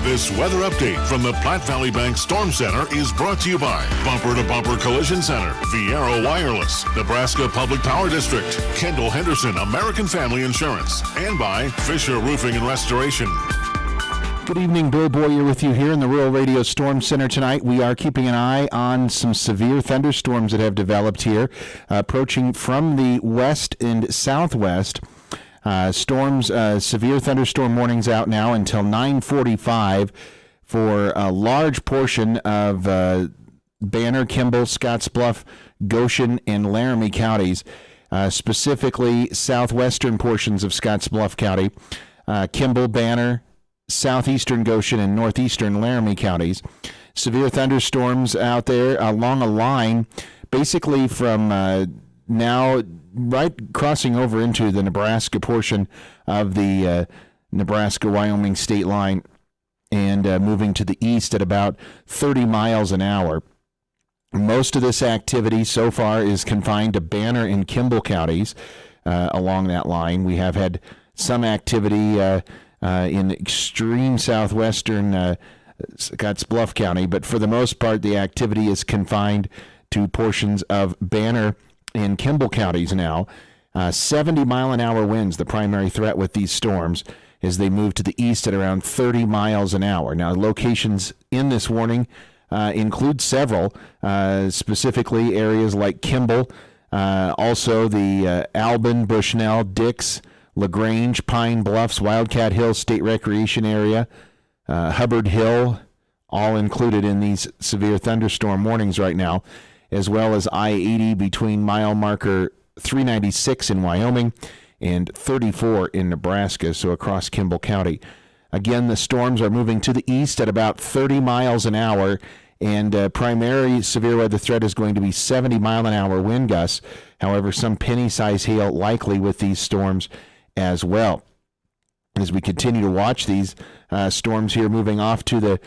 This weather update from the Platte Valley Bank Storm Center is brought to you by Bumper to Bumper Collision Center, Viero Wireless, Nebraska Public Power District, Kendall Henderson American Family Insurance, and by Fisher Roofing and Restoration. Good evening, Bill Boyer with you here in the Rural Radio Storm Center tonight. We are keeping an eye on some severe thunderstorms that have developed here, approaching from the west and southwest. Severe thunderstorm warnings out now until 9:45 for a large portion of Banner, Kimball, Scottsbluff, Goshen, and Laramie counties, specifically southwestern portions of Scottsbluff County, Kimball, Banner, southeastern Goshen, and northeastern Laramie counties. Severe thunderstorms out there along a line basically from now right crossing over into the Nebraska portion of the Nebraska-Wyoming state line and moving to the east at about 30 miles an hour. Most of this activity so far is confined to Banner and Kimball counties along that line. We have had some activity in extreme southwestern Scottsbluff County, but for the most part, the activity is confined to portions of Banner and Kimball counties now. 70-mile-an-hour winds, the primary threat with these storms, as they move to the east at around 30 miles an hour. Now, locations in this warning include several, specifically areas like Kimball, also the Albin, Bushnell, Dix, LaGrange, Pine Bluffs, Wildcat Hill State Recreation Area, Hubbard Hill, all included in these severe thunderstorm warnings right now, as well as I-80 between mile marker 396 in Wyoming and 34 in Nebraska, so across Kimball County. Again, the storms are moving to the east at about 30 miles an hour, and primary severe weather threat is going to be 70-mile-an-hour wind gusts. However, some penny-size hail likely with these storms as well. As we continue to watch these storms here moving off to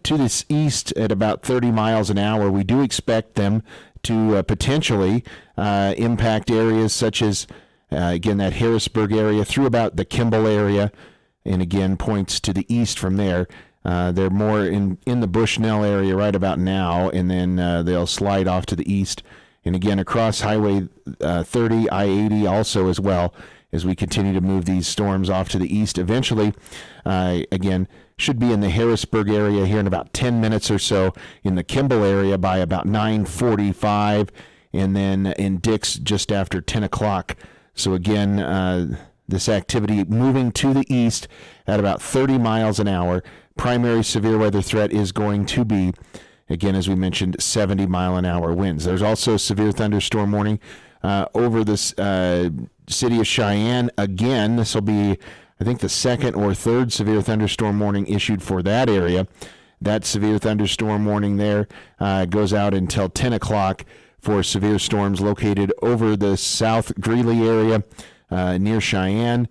this east at about 30 miles an hour, we do expect them to potentially impact areas such as, again, that Harrisburg area through about the Kimball area, and again, points to the east from there. They're more in the Bushnell area right about now, and then they'll slide off to the east. And again, across Highway 30, I-80 also as well, as we continue to move these storms off to the east. Eventually, again, should be in the Harrisburg area here in about 10 minutes or so, in the Kimball area by about 9:45, and then in Dix just after 10 o'clock. So again, this activity moving to the east at about 30 miles an hour. Primary severe weather threat is going to be, again, as we mentioned, 70-mile-an-hour winds. There's also a severe thunderstorm warning over this city of Cheyenne. Again, this will be, I think, the second or third severe thunderstorm warning issued for that area. That severe thunderstorm warning there goes out until 10 o'clock for severe storms located over the South Greeley area near Cheyenne,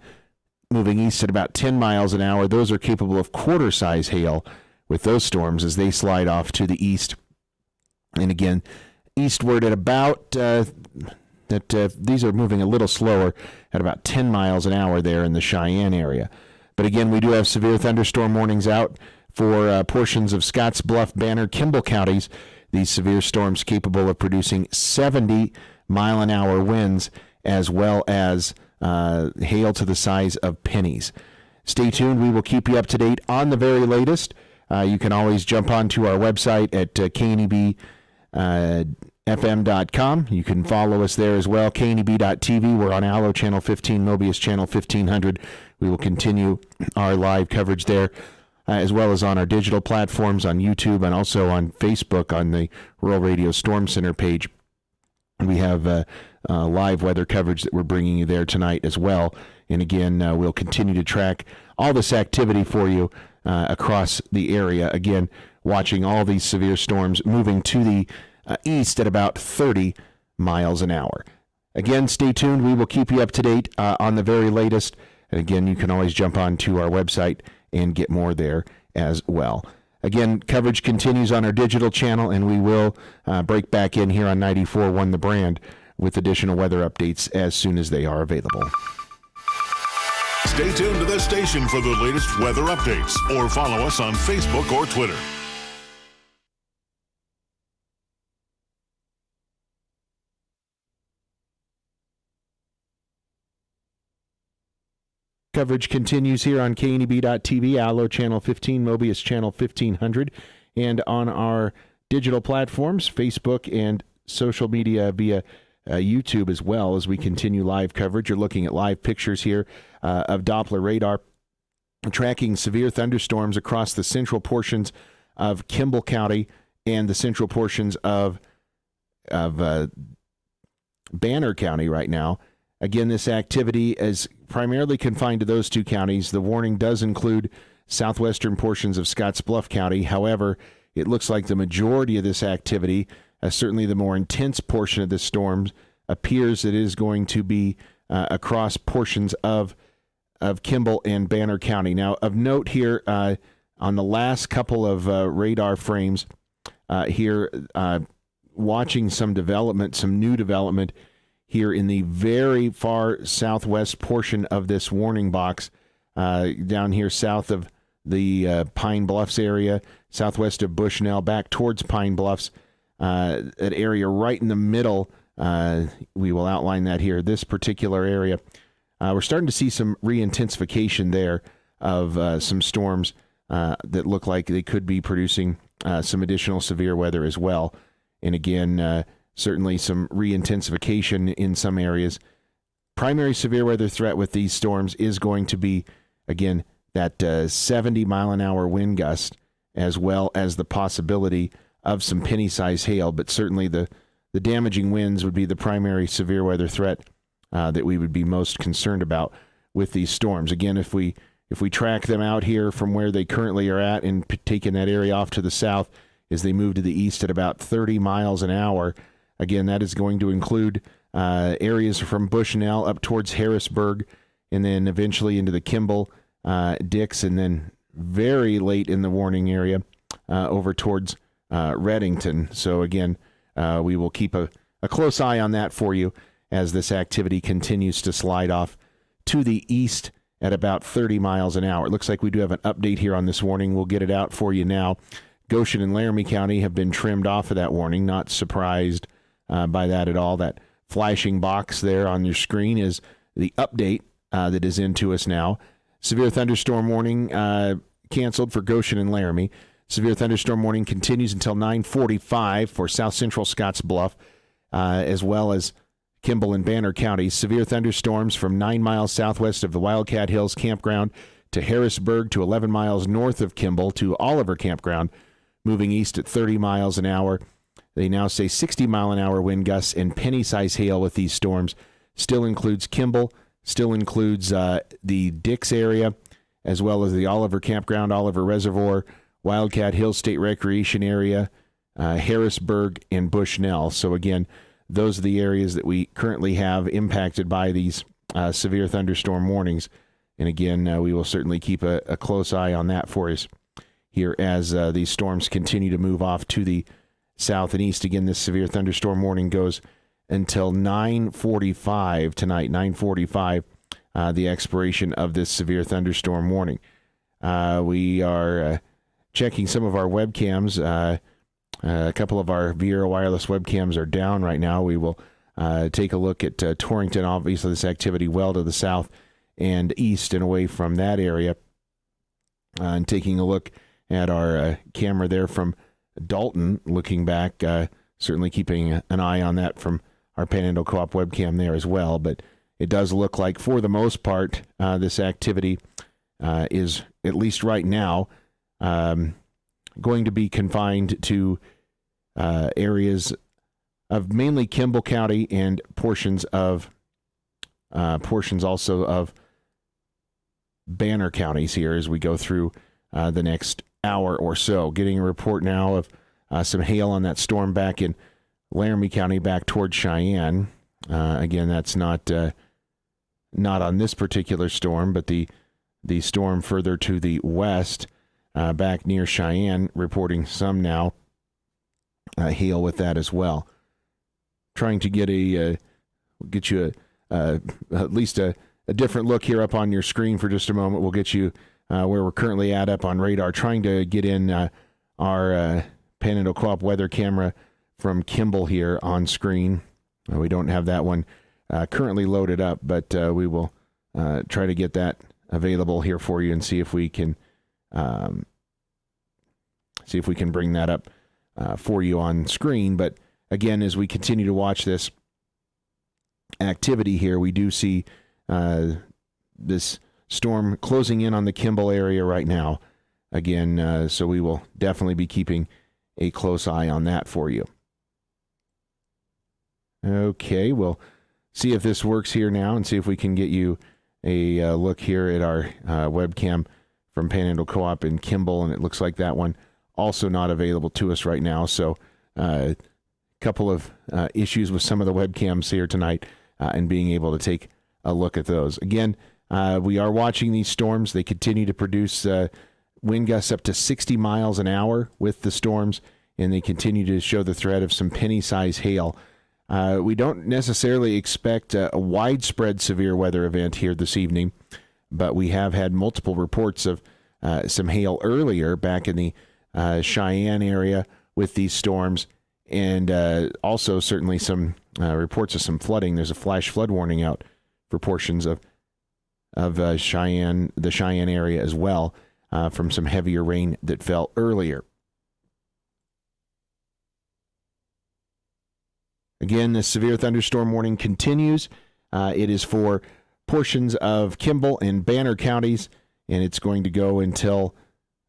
moving east at about 10 miles an hour. Those are capable of quarter-size hail with those storms as they slide off to the east. And again, eastward at about, these are moving a little slower at about 10 miles an hour there in the Cheyenne area. But again, we do have severe thunderstorm warnings out for portions of Scottsbluff, Banner, Kimball counties. These severe storms capable of producing 70-mile-an-hour winds, as well as hail to the size of pennies. Stay tuned. We will keep you up to date on the very latest. You can always jump onto our website at knebfm.com. You can follow us there as well, kneb.tv. We're on Allo Channel 15, Mobius Channel 1500. We will continue our live coverage there, as well as on our digital platforms on YouTube and also on Facebook on the Rural Radio Storm Center page. We have live weather coverage that we're bringing you there tonight as well. And again, we'll continue to track all this activity for you across the area. Again, watching all these severe storms moving to the east at about 30 miles an hour. Again, stay tuned. We will keep you up to date on the very latest. And again, you can always jump on to our website and get more there as well. Again, coverage continues on our digital channel, and we will break back in here on 94.1 The Brand with additional weather updates as soon as they are available. Stay tuned to this station for the latest weather updates or follow us on Facebook or Twitter. Coverage continues here on KNEB.TV, Allo Channel 15, Mobius Channel 1500, and on our digital platforms, Facebook and social media via YouTube as well as we continue live coverage. You're looking at live pictures here of Doppler radar tracking severe thunderstorms across the central portions of Kimball County and the central portions of Banner County right now. Again, this activity is primarily confined to those two counties. The warning does include southwestern portions of Scottsbluff County. However, it looks like the majority of this activity, certainly the more intense portion of the storms, appears it is going to be across portions of Kimball and Banner County. Now, of note here, on the last couple of radar frames here, watching some new development here in the very far southwest portion of this warning box, down here south of the Pine Bluffs area, southwest of Bushnell, back towards Pine Bluffs, that area right in the middle. We will outline that here, this particular area. We're starting to see some re-intensification there of some storms that look like they could be producing some additional severe weather as well. And again, certainly some re-intensification in some areas. Primary severe weather threat with these storms is going to be, again, that 70-mile-an-hour wind gust, as well as the possibility of some penny-size hail. But certainly the damaging winds would be the primary severe weather threat that we would be most concerned about with these storms. Again, if we track them out here from where they currently are at and taking that area off to the south as they move to the east at about 30 miles an hour, again, that is going to include areas from Bushnell up towards Harrisburg, and then eventually into the Kimball, Dix, and then very late in the warning area over towards Redington. So again, we will keep a close eye on that for you as this activity continues to slide off to the east at about 30 miles an hour. It looks like we do have an update here on this warning. We'll get it out for you now. Goshen and Laramie County have been trimmed off of that warning. Not surprised by that at all. That flashing box there on your screen is the update that is into us now. Severe thunderstorm warning canceled for Goshen and Laramie. Severe thunderstorm warning continues until 9:45 for south central Scottsbluff, as well as Kimball and Banner counties. Severe thunderstorms from 9 miles southwest of the Wildcat Hills Campground to Harrisburg to 11 miles north of Kimball to Oliver Campground, moving east at 30 miles an hour. They now say 60-mile-an-hour wind gusts and penny-size hail with these storms. Still includes Kimball, still includes the Dix area, as well as the Oliver Campground, Oliver Reservoir, Wildcat Hills State Recreation Area, Harrisburg, and Bushnell. So again, those are the areas that we currently have impacted by these severe thunderstorm warnings. And again, we will certainly keep a close eye on that for us here as these storms continue to move off to the south and east. Again, this severe thunderstorm warning goes until 9:45 tonight, 9:45, the expiration of this severe thunderstorm warning. We are checking some of our webcams. A couple of our Viera wireless webcams are down right now. We will take a look at Torrington. Obviously, this activity well to the south and east and away from that area. And taking a look at our camera there from Dalton, looking back, certainly keeping an eye on that from our Panhandle Co-op webcam there as well. But it does look like, for the most part, this activity is, at least right now, going to be confined to areas of mainly Kimball County and portions also of Banner counties here as we go through the next hour or so. Getting a report now of some hail on that storm back in Laramie County back towards Cheyenne. Again, that's not on this particular storm, but the storm further to the west, back near Cheyenne, reporting some now hail with that as well. Trying to get you at least a a different look here up on your screen for just a moment. We'll get you where we're currently at up on radar, trying to get in our Panhandle Co-op weather camera from Kimball here on screen. We don't have that one currently loaded up, but we will try to get that available here for you and see if we can bring that up for you on screen. But again, as we continue to watch this activity here, we do see this storm closing in on the Kimball area right now. Again, so we will definitely be keeping a close eye on that for you. Okay, we'll see if this works here now and see if we can get you a look here at our webcam from Panhandle Co-op in Kimball, and it looks like that one also not available to us right now. So a couple of issues with some of the webcams here tonight and being able to take a look at those. Again, we are watching these storms. They continue to produce wind gusts up to 60 miles an hour with the storms, and they continue to show the threat of some penny-size hail. We don't necessarily expect a widespread severe weather event here this evening, but we have had multiple reports of some hail earlier back in the Cheyenne area with these storms, and also certainly some reports of some flooding. There's a flash flood warning out for portions of Cheyenne, the Cheyenne area as well, from some heavier rain that fell earlier. Again, the severe thunderstorm warning continues. It is for portions of Kimball and Banner counties, and it's going to go until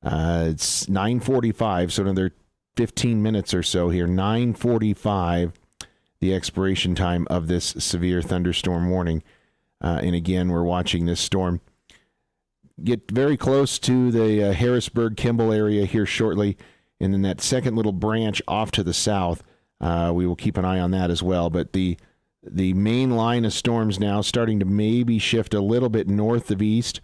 it's 9:45, so another 15 minutes or so here. 9:45, the expiration time of this severe thunderstorm warning. And again, we're watching this storm get very close to the Harrisburg-Kimball area here shortly, and then that second little branch off to the south. We will keep an eye on that as well. But the main line of storms now starting to maybe shift a little bit north of east.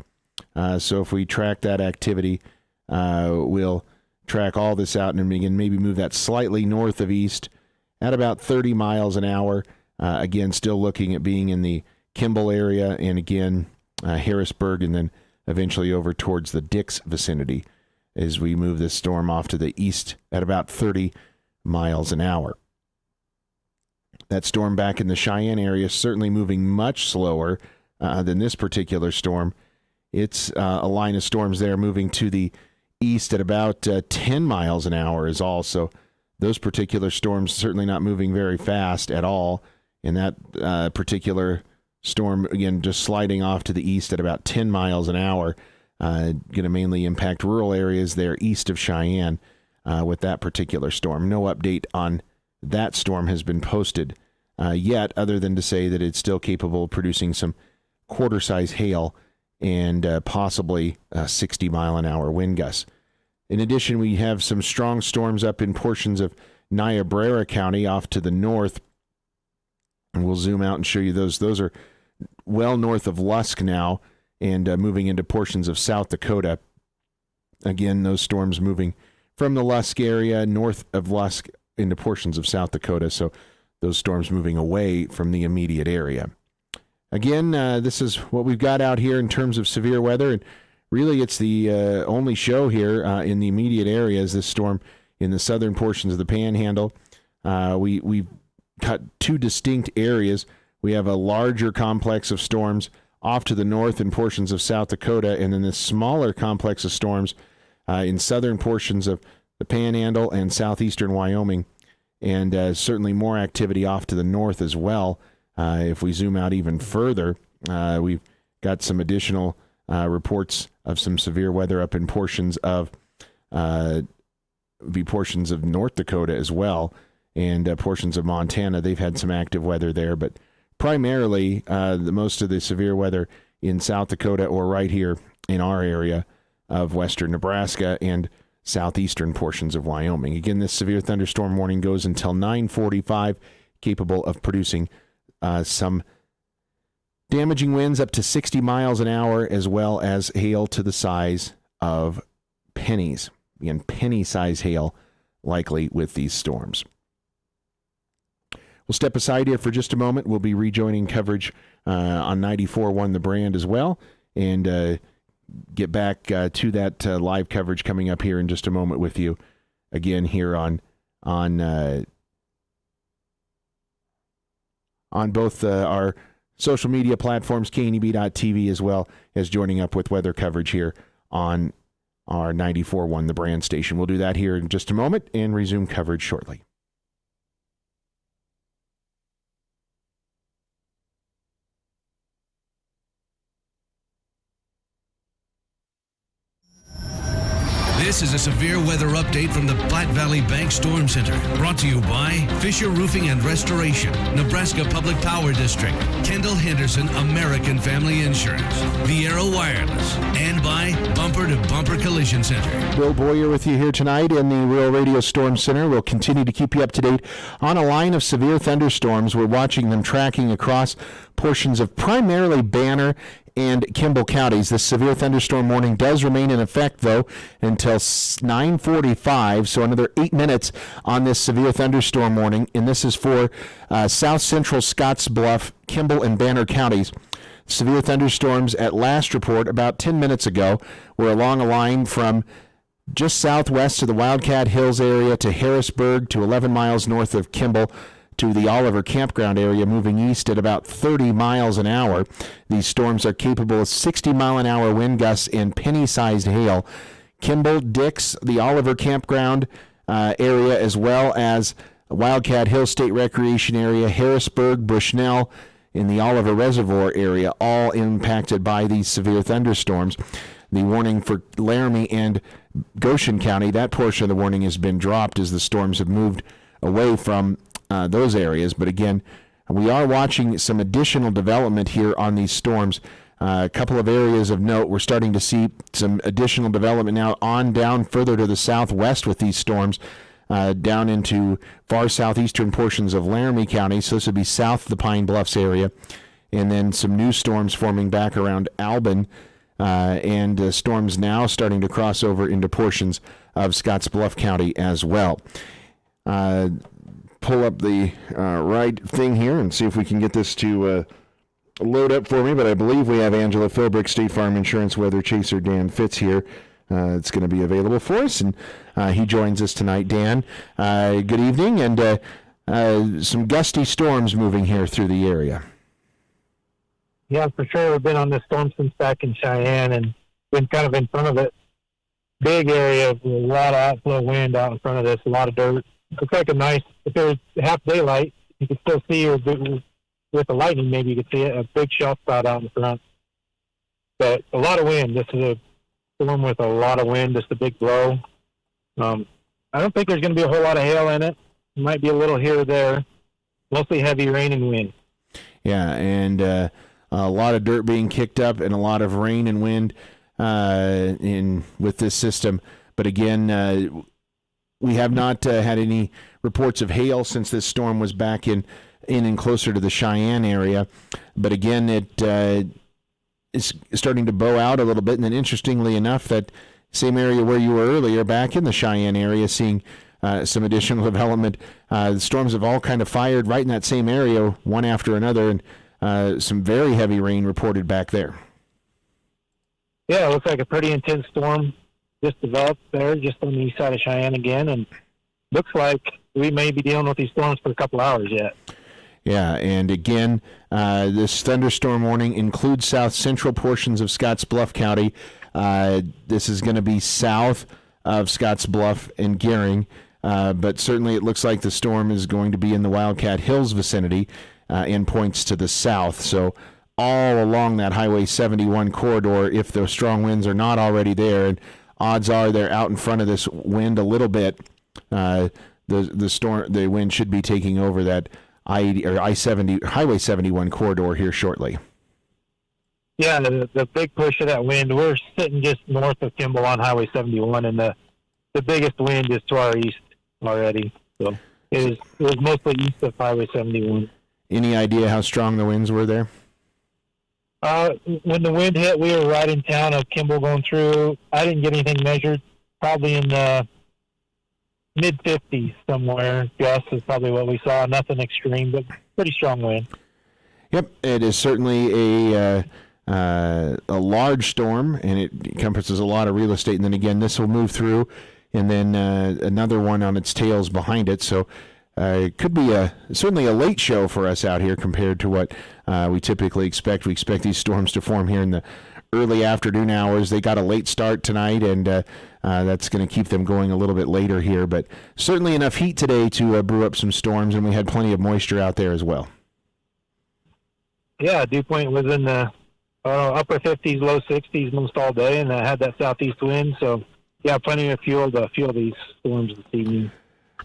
So if we track that activity, we'll track all this out and begin maybe move that slightly north of east at about 30 miles an hour. Again, still looking at being in the Kimball area, and again, Harrisburg, and then eventually over towards the Dix vicinity as we move this storm off to the east at about 30 miles an hour. That storm back in the Cheyenne area is certainly moving much slower than this particular storm. It's a line of storms there moving to the east at about 10 miles an hour is all. So those particular storms certainly not moving very fast at all. And that particular storm, again, just sliding off to the east at about 10 miles an hour, going to mainly impact rural areas there east of Cheyenne with that particular storm. No update on that storm has been posted yet, other than to say that it's still capable of producing some quarter-size hail and possibly 60-mile-an-hour wind gusts. In addition, we have some strong storms up in portions of Niobrara County off to the north, and we'll zoom out and show you those. Those are well north of Lusk now, and moving into portions of South Dakota. Again, those storms moving from the Lusk area north of Lusk into portions of South Dakota, so those storms moving away from the immediate area. Again, this is what we've got out here in terms of severe weather, and really it's the only show here in the immediate area is this storm in the southern portions of the Panhandle. We've got two distinct areas. We have a larger complex of storms off to the north in portions of South Dakota, and then this smaller complex of storms in southern portions of the Panhandle and southeastern Wyoming, and certainly more activity off to the north as well. If we zoom out even further, we've got some additional reports of some severe weather up in portions of North Dakota as well, and portions of Montana. They've had some active weather there, but primarily the most of the severe weather in South Dakota or right here in our area of western Nebraska and southeastern portions of Wyoming. Again, this severe thunderstorm warning goes until 9:45, capable of producing some damaging winds up to 60 miles an hour, as well as hail to the size of pennies. Again, penny-size hail likely with these storms. We'll step aside here for just a moment. We'll be rejoining coverage on 94.1 The Brand as well, and get back to that live coverage coming up here in just a moment with you again here on both our social media platforms, kneb.tv, as well as joining up with weather coverage here on our 94.1 The Brand station. We'll do that here in just a moment and resume coverage shortly. This is a severe weather update from the Platte Valley Bank Storm Center, brought to you by Fisher Roofing and Restoration, Nebraska Public Power District, Kendall Henderson American Family Insurance, Viera Wireless, and by Bumper to Bumper Collision Center. Bill Boyer with you here tonight in the Real Radio Storm Center. We'll continue to keep you up to date on a line of severe thunderstorms. We're watching them tracking across portions of primarily Banner and Kimball counties. This severe thunderstorm warning does remain in effect, though, until 9:45, so another 8 minutes on this severe thunderstorm warning, and this is for south central Scottsbluff, Kimball, and Banner counties. Severe thunderstorms at last report about 10 minutes ago were along a line from just southwest of the Wildcat Hills area to Harrisburg to 11 miles north of Kimball to the Oliver Campground area, moving east at about 30 miles an hour. These storms are capable of 60-mile-an-hour wind gusts and penny-sized hail. Kimball, Dix, the Oliver Campground area, as well as Wildcat Hill State Recreation Area, Harrisburg, Bushnell, in the Oliver Reservoir area, all impacted by these severe thunderstorms. The warning for Laramie and Goshen County, that portion of the warning has been dropped as the storms have moved away from those areas. But again, we are watching some additional development here on these storms. A couple of areas of note. We're starting to see some additional development now on down further to the southwest with these storms, down into far southeastern portions of Laramie County. So this would be south of the Pine Bluffs area. And then some new storms forming back around Albin, and storms now starting to cross over into portions of Scottsbluff County as well. Pull up the right thing here and see if we can get this to load up for me, but I believe we have Angela Philbrick, State Farm Insurance Weather Chaser Dan Fitz here. It's going to be available for us, and he joins us tonight. Dan, good evening, and some gusty storms moving here through the area. Yeah, for sure. We've been on this storm since back in Cheyenne and been kind of in front of it. Big area with a lot of outflow wind out in front of this, a lot of dirt. Looks like a nice, if it was half daylight, you could still see, or with the lightning, maybe you could see it, a big shelf spot out in front. But a lot of wind. This is a storm with a lot of wind, just a big blow. I don't think there's going to be a whole lot of hail in it. It might be a little here or there. Mostly heavy rain and wind. Yeah, and a lot of dirt being kicked up and a lot of rain and wind with this system. But again, we have not had any reports of hail since this storm was back in and closer to the Cheyenne area. But again, it is starting to bow out a little bit. And then interestingly enough, that same area where you were earlier, back in the Cheyenne area, seeing some additional development. The storms have all kind of fired right in that same area, one after another, and some very heavy rain reported back there. Yeah, it looks like a pretty intense storm just developed there, just on the east side of Cheyenne again, and looks like we may be dealing with these storms for a couple hours yet. Yeah, and again, this thunderstorm warning includes south central portions of Scottsbluff County. This is going to be south of Scottsbluff and Gering, but certainly it looks like the storm is going to be in the Wildcat Hills vicinity and points to the south. So all along that Highway 71 corridor, if the strong winds are not already there, and odds are they're out in front of this wind a little bit, the wind should be taking over that I-70 Highway 71 corridor here shortly. Yeah, the big push of that wind, we're sitting just north of Kimball on Highway 71, and the biggest wind is to our east already. So it was mostly east of Highway 71. Any idea how strong the winds were there? When the wind hit, we were right in town of Kimball going through. I didn't get anything measured, probably in the mid-50s somewhere. Gusts is probably what we saw. Nothing extreme, but pretty strong wind. Yep, it is certainly a large storm, and it encompasses a lot of real estate. And then again, this will move through, and then another one on its tails behind it. So it could be certainly a late show for us out here compared to what we typically expect. We expect these storms to form here in the early afternoon hours. They got a late start tonight, and that's going to keep them going a little bit later here. But certainly enough heat today to brew up some storms, and we had plenty of moisture out there as well. Yeah, Dew Point was in the upper 50s, low 60s most all day, and had that southeast wind. So, yeah, plenty of fuel to fuel these storms this evening.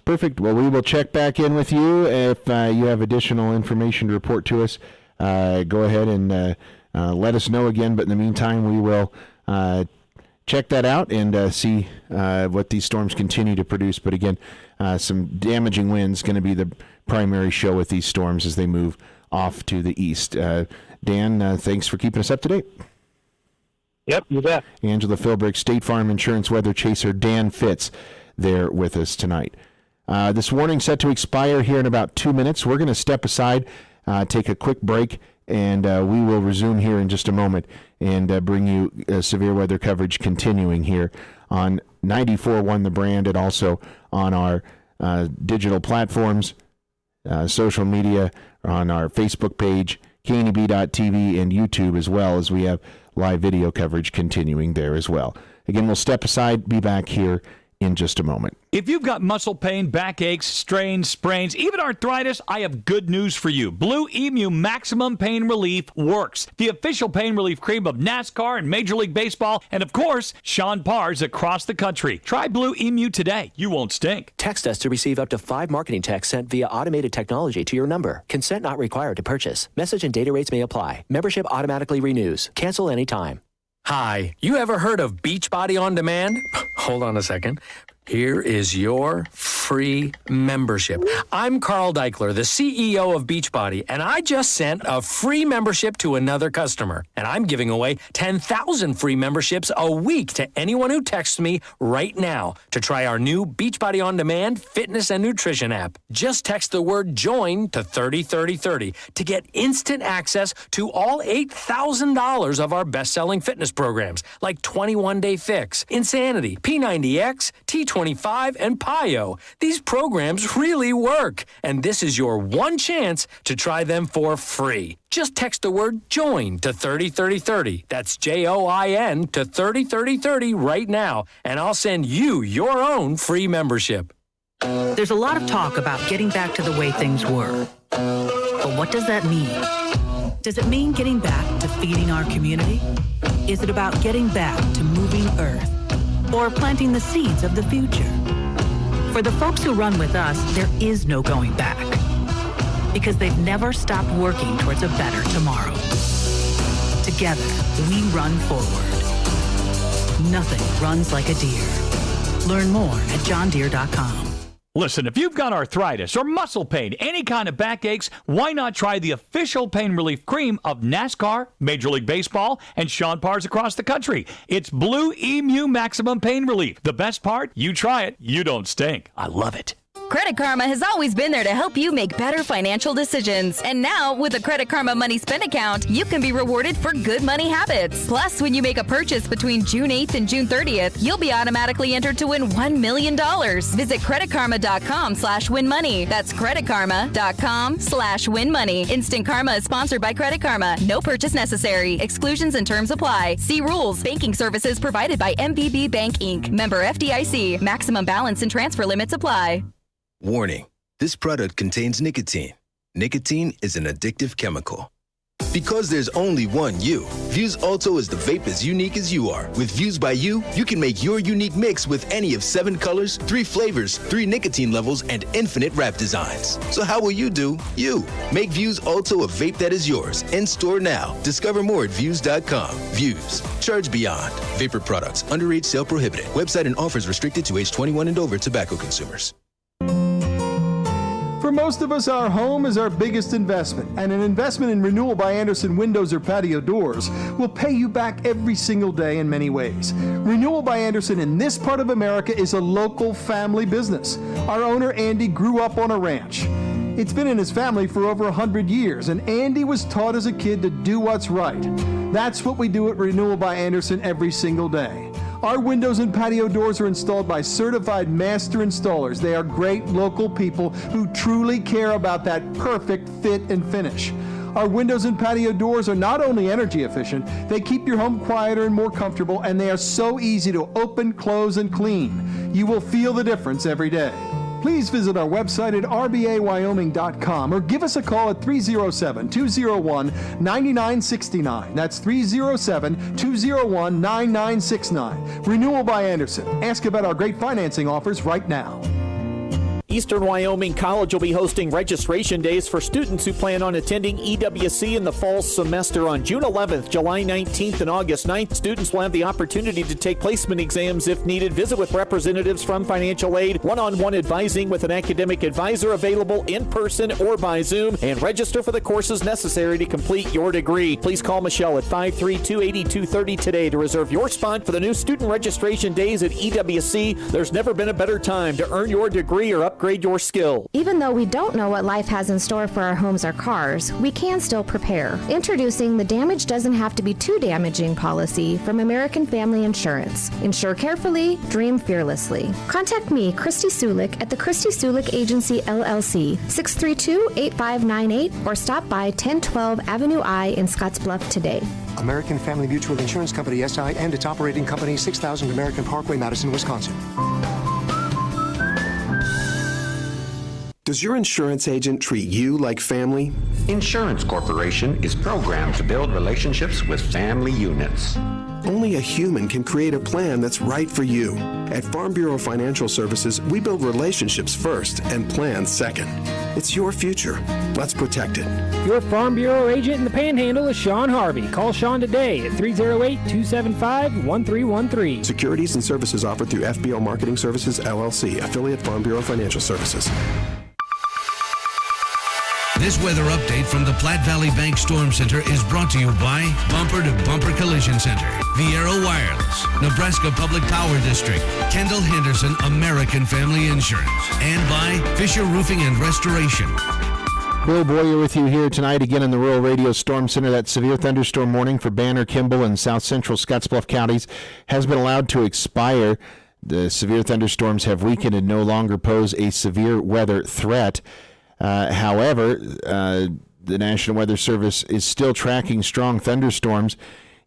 Perfect. Well, we will check back in with you if you have additional information to report to us. Go ahead and let us know again. But in the meantime, we will check that out and see what these storms continue to produce. But again, some damaging winds going to be the primary show with these storms as they move off to the east. Dan, thanks for keeping us up to date. Yep, you bet. Angela Philbrick, State Farm Insurance Weather Chaser Dan Fitz there with us tonight. This warning set to expire here in about 2 minutes. We're going to step aside, take a quick break, and we will resume here in just a moment and bring you severe weather coverage continuing here on 94.1 The Brand and also on our digital platforms, social media, on our Facebook page, knb.tv, and YouTube, as well as we have live video coverage continuing there as well. Again, we'll step aside, be back here in just a moment. If you've got muscle pain, backaches, strains, sprains, even arthritis, I have good news for you. Blue Emu Maximum Pain Relief works. The official pain relief cream of NASCAR and Major League Baseball, and of course, Sean Parr's across the country. Try Blue Emu today. You won't stink. Text us to receive up to 5 marketing texts sent via automated technology to your number. Consent not required to purchase. Message and data rates may apply. Membership automatically renews. Cancel anytime. Hi, you ever heard of Beachbody On Demand? Hold on a second. Here is your free membership. I'm Carl Deichler, the CEO of Beachbody, and I just sent a free membership to another customer. And I'm giving away 10,000 free memberships a week to anyone who texts me right now to try our new Beachbody On Demand fitness and nutrition app. Just text the word JOIN to 303030 to get instant access to all $8,000 of our best-selling fitness programs like 21 Day Fix, Insanity, P90X, T25, and PIO. These programs really work, and this is your one chance to try them for free. Just text the word JOIN to 303030. That's JOIN to 303030 right now, and I'll send you your own free membership. There's a lot of talk about getting back to the way things were. But what does that mean? Does it mean getting back to feeding our community? Is it about getting back to moving Earth? Or planting the seeds of the future? For the folks who run with us, there is no going back. Because they've never stopped working towards a better tomorrow. Together, we run forward. Nothing runs like a deer. Learn more at johndeere.com. Listen, if you've got arthritis or muscle pain, any kind of backaches, why not try the official pain relief cream of NASCAR, Major League Baseball, and Sean Parr's across the country? It's Blue Emu Maximum Pain Relief. The best part? You try it, you don't stink. I love it. Credit Karma has always been there to help you make better financial decisions. And now, with a Credit Karma Money Spend account, you can be rewarded for good money habits. Plus, when you make a purchase between June 8th and June 30th, you'll be automatically entered to win $1 million. Visit creditkarma.com/winmoney. That's creditkarma.com/winmoney. Instant Karma is sponsored by Credit Karma. No purchase necessary. Exclusions and terms apply. See rules. Banking services provided by MBB Bank Inc. Member FDIC. Maximum balance and transfer limits apply. Warning, this product contains nicotine. Nicotine is an addictive chemical. Because there's only one you, Views Alto is the vape as unique as you are. With Views by You, you can make your unique mix with any of 7 colors, 3 flavors, 3 nicotine levels, and infinite wrap designs. So how will you do you? Make Views Alto a vape that is yours. In store now. Discover more at Views.com. Views. Charge beyond. Vapor products. Underage sale prohibited. Website and offers restricted to age 21 and over tobacco consumers. For most of us, our home is our biggest investment, and an investment in Renewal by Andersen windows or patio doors will pay you back every single day in many ways. Renewal by Andersen in this part of America is a local family business. Our owner, Andy, grew up on a ranch. It's been in his family for over 100 years, and Andy was taught as a kid to do what's right. That's what we do at Renewal by Andersen every single day. Our windows and patio doors are installed by certified master installers. They are great local people who truly care about that perfect fit and finish. Our windows and patio doors are not only energy efficient, they keep your home quieter and more comfortable, and they are so easy to open, close, and clean. You will feel the difference every day. Please visit our website at rbawyoming.com or give us a call at 307-201-9969. That's 307-201-9969. Renewal by Andersen. Ask about our great financing offers right now. Eastern Wyoming College will be hosting registration days for students who plan on attending EWC in the fall semester on June 11th, July 19th, and August 9th. Students will have the opportunity to take placement exams if needed, visit with representatives from financial aid, one-on-one advising with an academic advisor available in person or by Zoom, and register for the courses necessary to complete your degree. Please call Michelle at 532-8230 today to reserve your spot for the new student registration days at EWC. There's never been a better time to earn your degree or upgrade your skill. Even though we don't know what life has in store for our homes or cars, we can still prepare. Introducing the Damage Doesn't Have to Be Too Damaging policy from American Family Insurance. Insure carefully, dream fearlessly. Contact me, Christy Sulik, at the Christy Sulik Agency, LLC, 632-8598, or stop by 1012 Avenue I in Scottsbluff today. American Family Mutual Insurance Company, SI, and its operating company, 6000 American Parkway, Madison, Wisconsin. Does your insurance agent treat you like family? Insurance Corporation is programmed to build relationships with family units. Only a human can create a plan that's right for you. At Farm Bureau Financial Services, we build relationships first and plans second. It's your future. Let's protect it. Your Farm Bureau agent in the Panhandle is Sean Harvey. Call Sean today at 308-275-1313. Securities and services offered through FBO Marketing Services, LLC, affiliate Farm Bureau Financial Services. This weather update from the Platte Valley Bank Storm Center is brought to you by Bumper to Bumper Collision Center, Viero Wireless, Nebraska Public Power District, Kendall Henderson American Family Insurance, and by Fisher Roofing and Restoration. Bill Boyer with you here tonight again in the Rural Radio Storm Center. That severe thunderstorm warning for Banner, Kimball, and south central Scottsbluff counties has been allowed to expire. The severe thunderstorms have weakened and no longer pose a severe weather threat. However, the National Weather Service is still tracking strong thunderstorms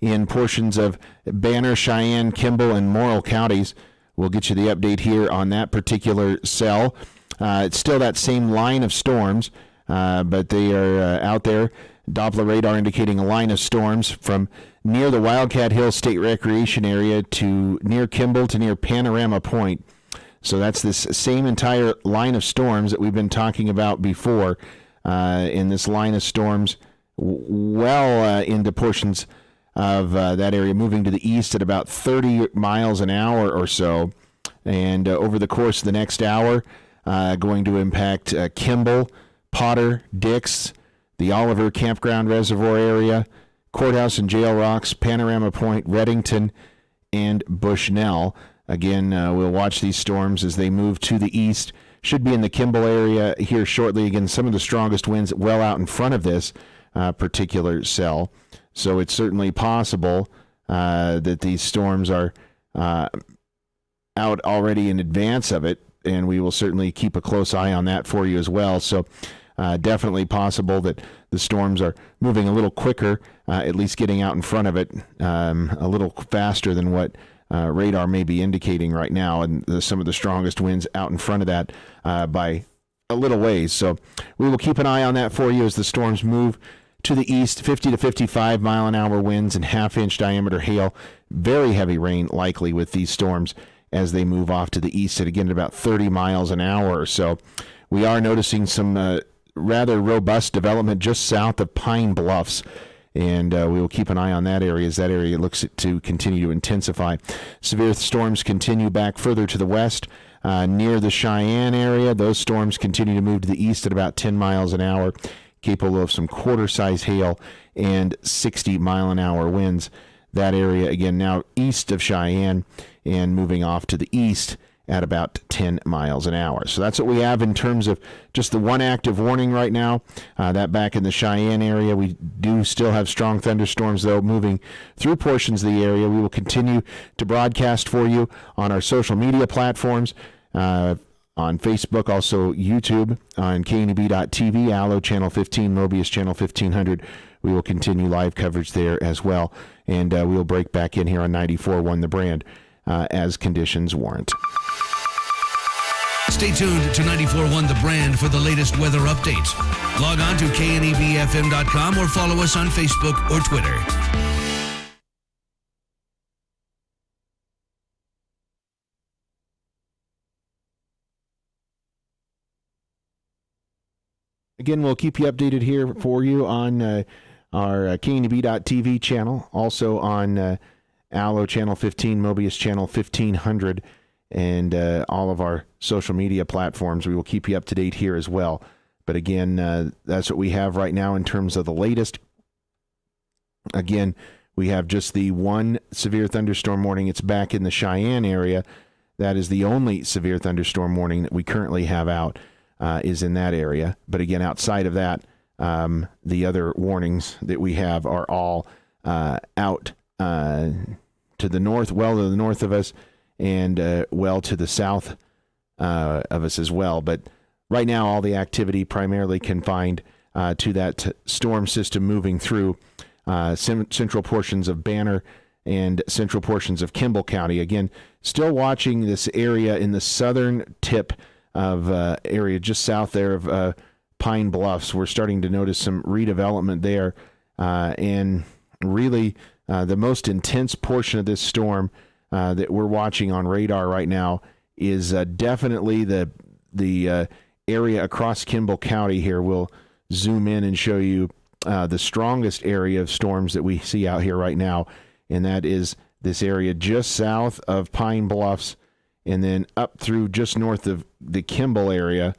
in portions of Banner, Cheyenne, Kimball, and Morrill counties. We'll get you the update here on that particular cell. It's still that same line of storms, but they are out there. Doppler radar indicating a line of storms from near the Wildcat Hill State Recreation Area to near Kimball to near Panorama Point. So that's this same entire line of storms that we've been talking about before, in this line of storms well into portions of that area, moving to the east at about 30 miles an hour or so. And over the course of the next hour, going to impact Kimball, Potter, Dix, the Oliver Campground Reservoir area, Courthouse and Jail Rocks, Panorama Point, Reddington, and Bushnell. Again, we'll watch these storms as they move to the east. Should be in the Kimball area here shortly. Again, some of the strongest winds well out in front of this particular cell. So it's certainly possible that these storms are out already in advance of it, and we will certainly keep a close eye on that for you as well. So definitely possible that the storms are moving a little quicker, at least getting out in front of it a little faster than what radar may be indicating right now, and some of the strongest winds out in front of that by a little ways. So we will keep an eye on that for you as the storms move to the east. 50 to 55 mile an hour winds and half-inch diameter hail. Very heavy rain likely with these storms as they move off to the east at, again, about 30 miles an hour or so. We are noticing some rather robust development just south of Pine Bluffs, and we will keep an eye on that area as that area looks to continue to intensify. Severe storms continue back further to the west. near the Cheyenne area. Those storms continue to move to the east at about 10 miles an hour, capable of some quarter-size hail and 60-mile-an-hour winds. That area, again, now east of Cheyenne and moving off to the east at about 10 miles an hour. So that's what we have in terms of just the one active warning right now. That back in the Cheyenne area. We do still have strong thunderstorms, though, moving through portions of the area. We will continue to broadcast for you on our social media platforms, on Facebook, also YouTube, on kneb.tv, Allo Channel 15, Mobius Channel 1500. We will continue live coverage there as well. And we will break back in here on 94.1 The Brand as conditions warrant. Stay tuned to 94.1 The Brand for the latest weather updates. Log on to knebfm.com or follow us on Facebook or Twitter. Again, we'll keep you updated here for you on our kneb.tv channel, also on Allo Channel 15, Mobius Channel 1500, and all of our social media platforms. We will keep you up to date here as well. But again, that's what we have right now in terms of the latest. Again, we have just the one severe thunderstorm warning. It's back in the Cheyenne area. That is the only severe thunderstorm warning that we currently have out, is in that area. But again, outside of that, the other warnings that we have are all out to the north, well to the north of us, and well to the south of us as well. But right now, all the activity primarily confined to that storm system moving through central portions of Banner and central portions of Kimball County. Again, still watching this area in the southern tip of area just south there of Pine Bluffs. We're starting to notice some redevelopment there, and really the most intense portion of this storm that we're watching on radar right now is definitely the area across Kimball County here. We'll zoom in and show you the strongest area of storms that we see out here right now, and that is this area just south of Pine Bluffs and then up through just north of the Kimball area.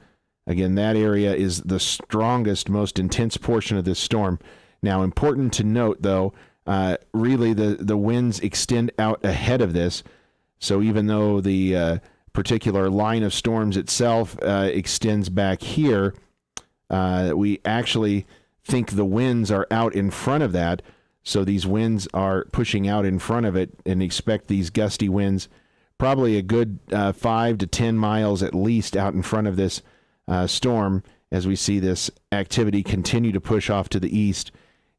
Again, that area is the strongest, most intense portion of this storm. Now, important to note, though, really the winds extend out ahead of this. So even though the particular line of storms itself extends back here, we actually think the winds are out in front of that. So these winds are pushing out in front of it, and expect these gusty winds probably a good 5 to 10 miles at least out in front of this storm, as we see this activity continue to push off to the east,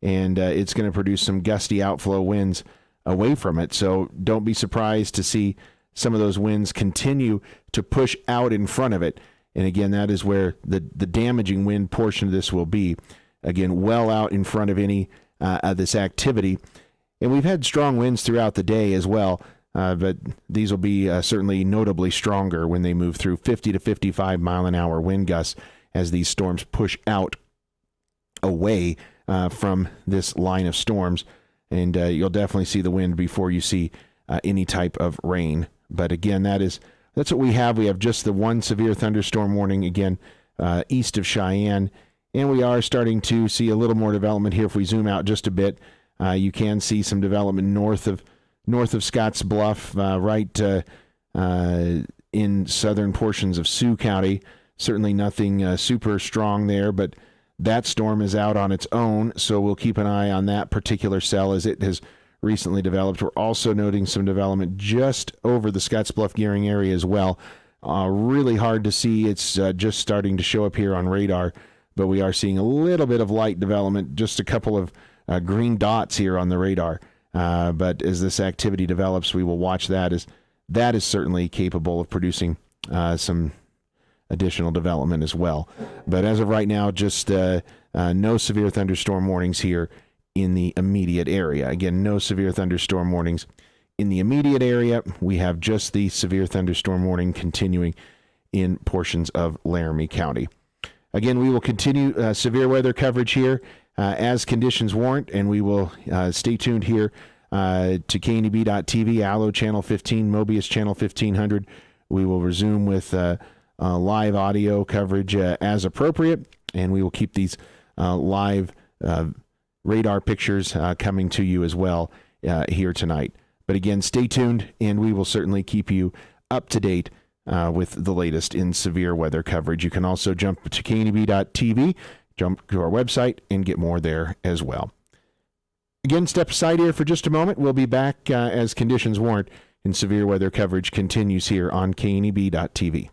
and it's going to produce some gusty outflow winds away from it. So don't be surprised to see some of those winds continue to push out in front of it. And again, that is where the damaging wind portion of this will be. Again, well out in front of any of this activity. And we've had strong winds throughout the day as well, but these will be certainly notably stronger when they move through 50 to 55 mile an hour wind gusts as these storms push out away from this line of storms. And you'll definitely see the wind before you see any type of rain. But again, that's what we have. We have just the one severe thunderstorm warning, again, east of Cheyenne. And we are starting to see a little more development here. If we zoom out just a bit, you can see some development north of Scotts Bluff, right in southern portions of Sioux County. Certainly nothing super strong there, but that storm is out on its own, so we'll keep an eye on that particular cell as it has recently developed. We're also noting some development just over the Scotts Bluff Gearing area as well. Really hard to see. It's just starting to show up here on radar, but we are seeing a little bit of light development, just a couple of green dots here on the radar. But as this activity develops, we will watch that, as that is certainly capable of producing some additional development as well. But as of right now, just no severe thunderstorm warnings here in the immediate area. Again, no severe thunderstorm warnings in the immediate area. We have just the severe thunderstorm warning continuing in portions of Laramie County. Again, we will continue severe weather coverage here as conditions warrant, and we will stay tuned here to kneb.tv, Allo Channel 15, Mobius Channel 1500. We will resume with live audio coverage as appropriate, and we will keep these live radar pictures coming to you as well here tonight. But again, stay tuned, and we will certainly keep you up to date with the latest in severe weather coverage. You can also jump to knb.tv, jump to our website, and get more there as well. Again, step aside here for just a moment. We'll be back as conditions warrant, and severe weather coverage continues here on knb.tv.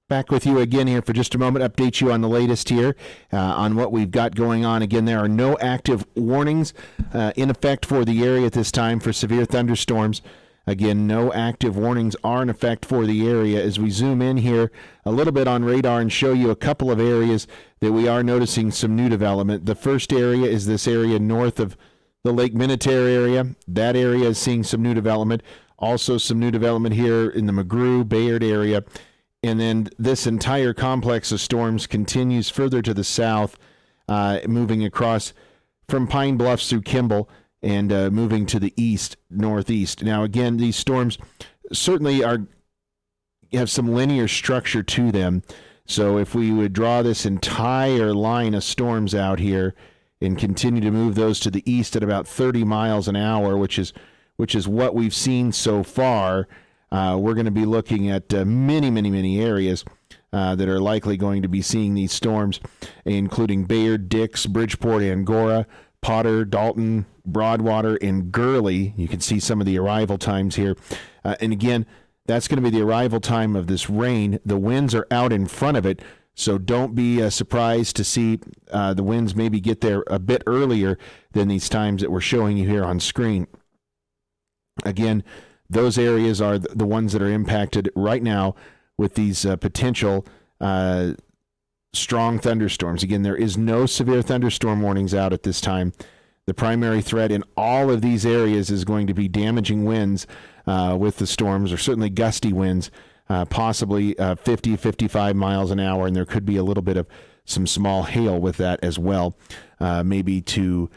Back with you again here for just a moment. Update you on the latest here on what we've got going on. Again, there are no active warnings in effect for the area at this time for severe thunderstorms. Again, no active warnings are in effect for the area. As we zoom in here a little bit on radar and show you a couple of areas that we are noticing some new development. The first area is this area north of the Lake Minnetonka area. That area is seeing some new development. Also some new development here in the McGrew, Bayard area. And then this entire complex of storms continues further to the south, moving across from Pine Bluffs through Kimball and moving to the east, northeast. Now, again, these storms certainly have some linear structure to them. So if we would draw this entire line of storms out here and continue to move those to the east at about 30 miles an hour, which is what we've seen so far, we're going to be looking at many areas that are likely going to be seeing these storms, including Bayard, Dix, Bridgeport, Angora, Potter, Dalton, Broadwater, and Gurley. You can see some of the arrival times here. And again, that's going to be the arrival time of this rain. The winds are out in front of it, so don't be surprised to see the winds maybe get there a bit earlier than these times that we're showing you here on screen. Again, those areas are the ones that are impacted right now with these potential strong thunderstorms. Again, there is no severe thunderstorm warnings out at this time. The primary threat in all of these areas is going to be damaging winds with the storms, or certainly gusty winds, possibly 50, 55 miles an hour, and there could be a little bit of some small hail with that as well, maybe to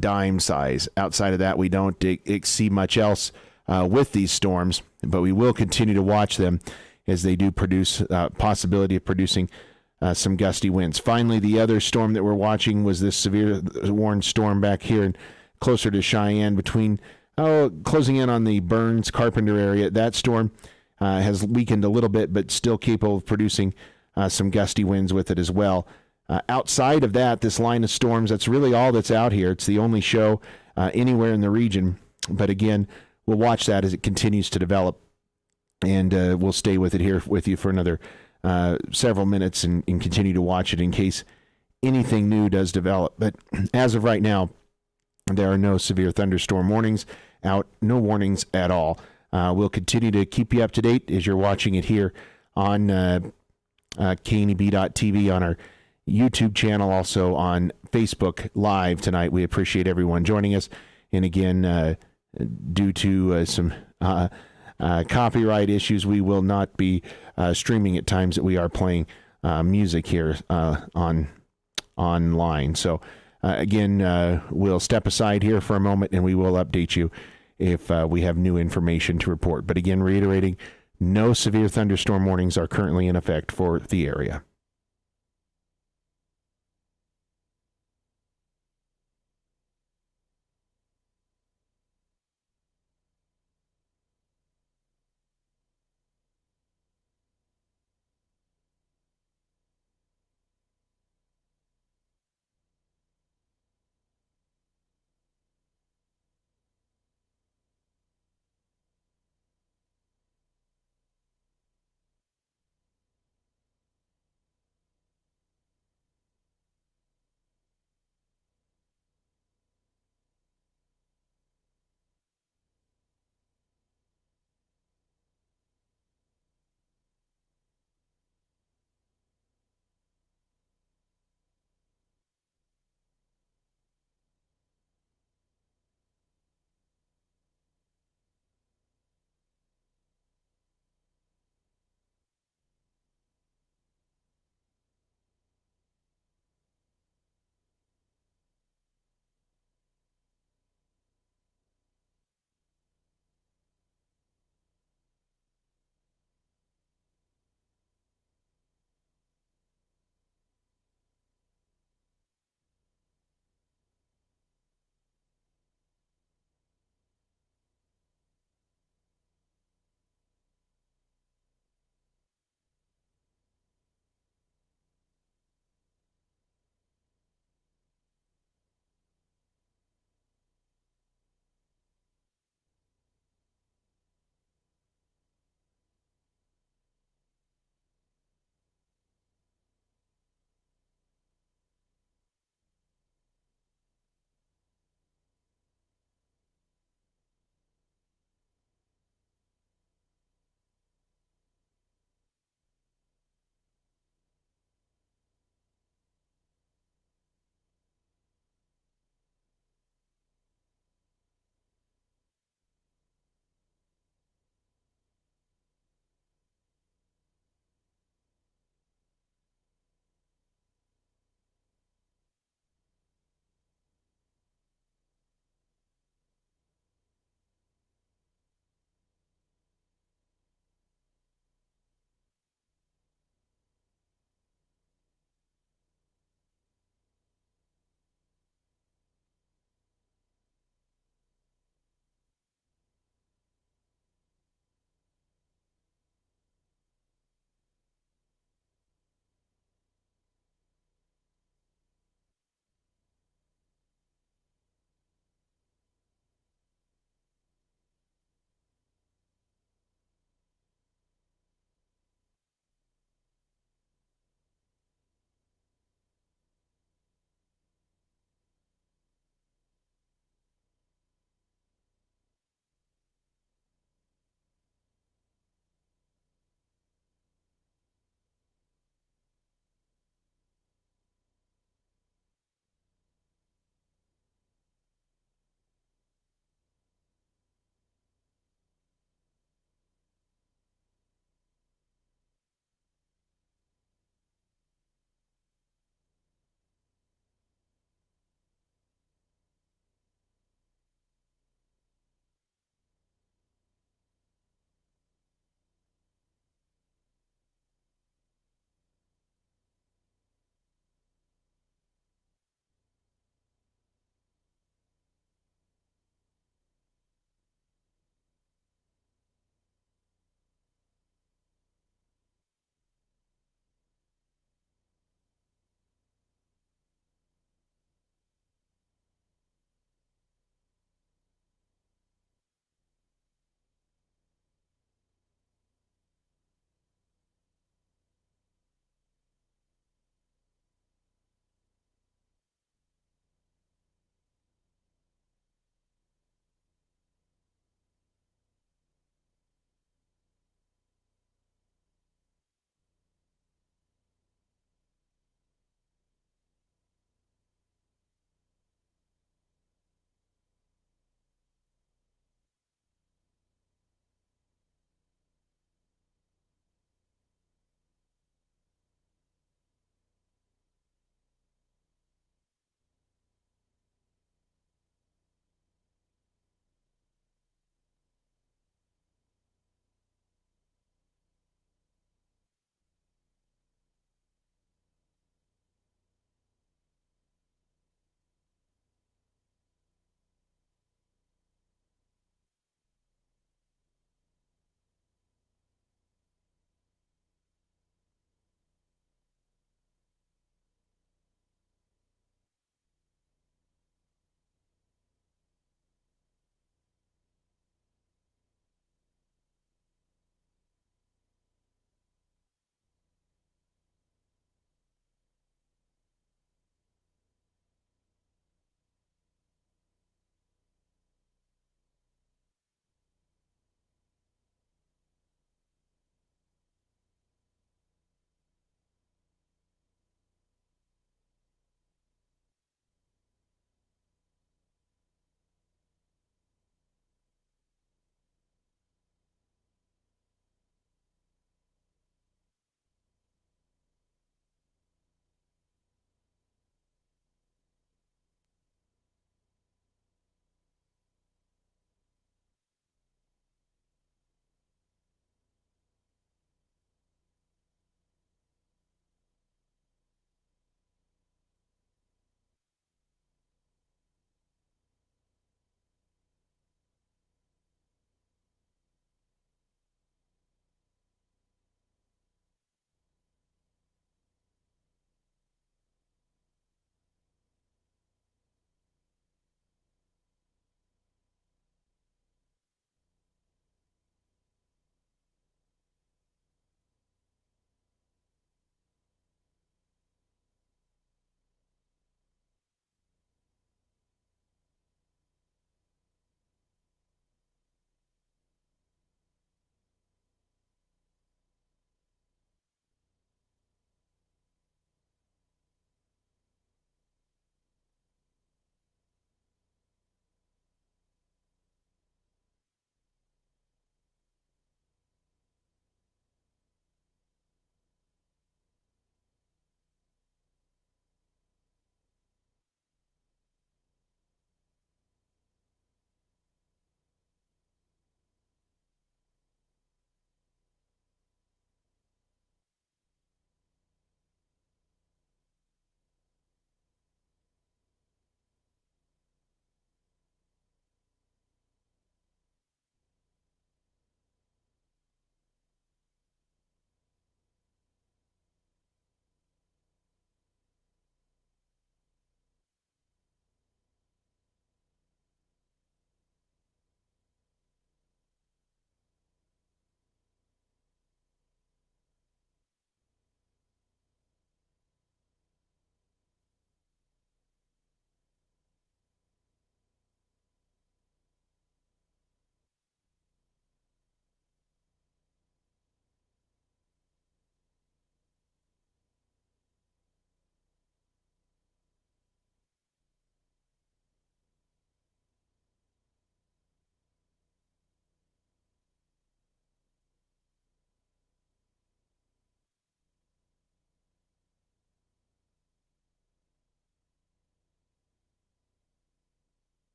dime size. Outside of that, we don't see much else with these storms, but we will continue to watch them as they do produce possibility of producing some gusty winds. Finally, the other storm that we're watching was this severe warned storm back here and closer to Cheyenne, between closing in on the Burns Carpenter area. That storm has weakened a little bit, but still capable of producing some gusty winds with it as well. Outside of that, this line of storms, that's really all that's out here. It's the only show anywhere in the region. But again, we'll watch that as it continues to develop, and we'll stay with it here with you for another several minutes and continue to watch it in case anything new does develop. But as of right now, there are no severe thunderstorm warnings out, no warnings at all. We'll continue to keep you up to date as you're watching it here on KNEB.TV, on our YouTube channel, also on Facebook Live tonight. We appreciate everyone joining us. And again, due to some copyright issues, we will not be streaming at times that we are playing music here online. So again, we'll step aside here for a moment and we will update you if we have new information to report. But again, reiterating, no severe thunderstorm warnings are currently in effect for the area.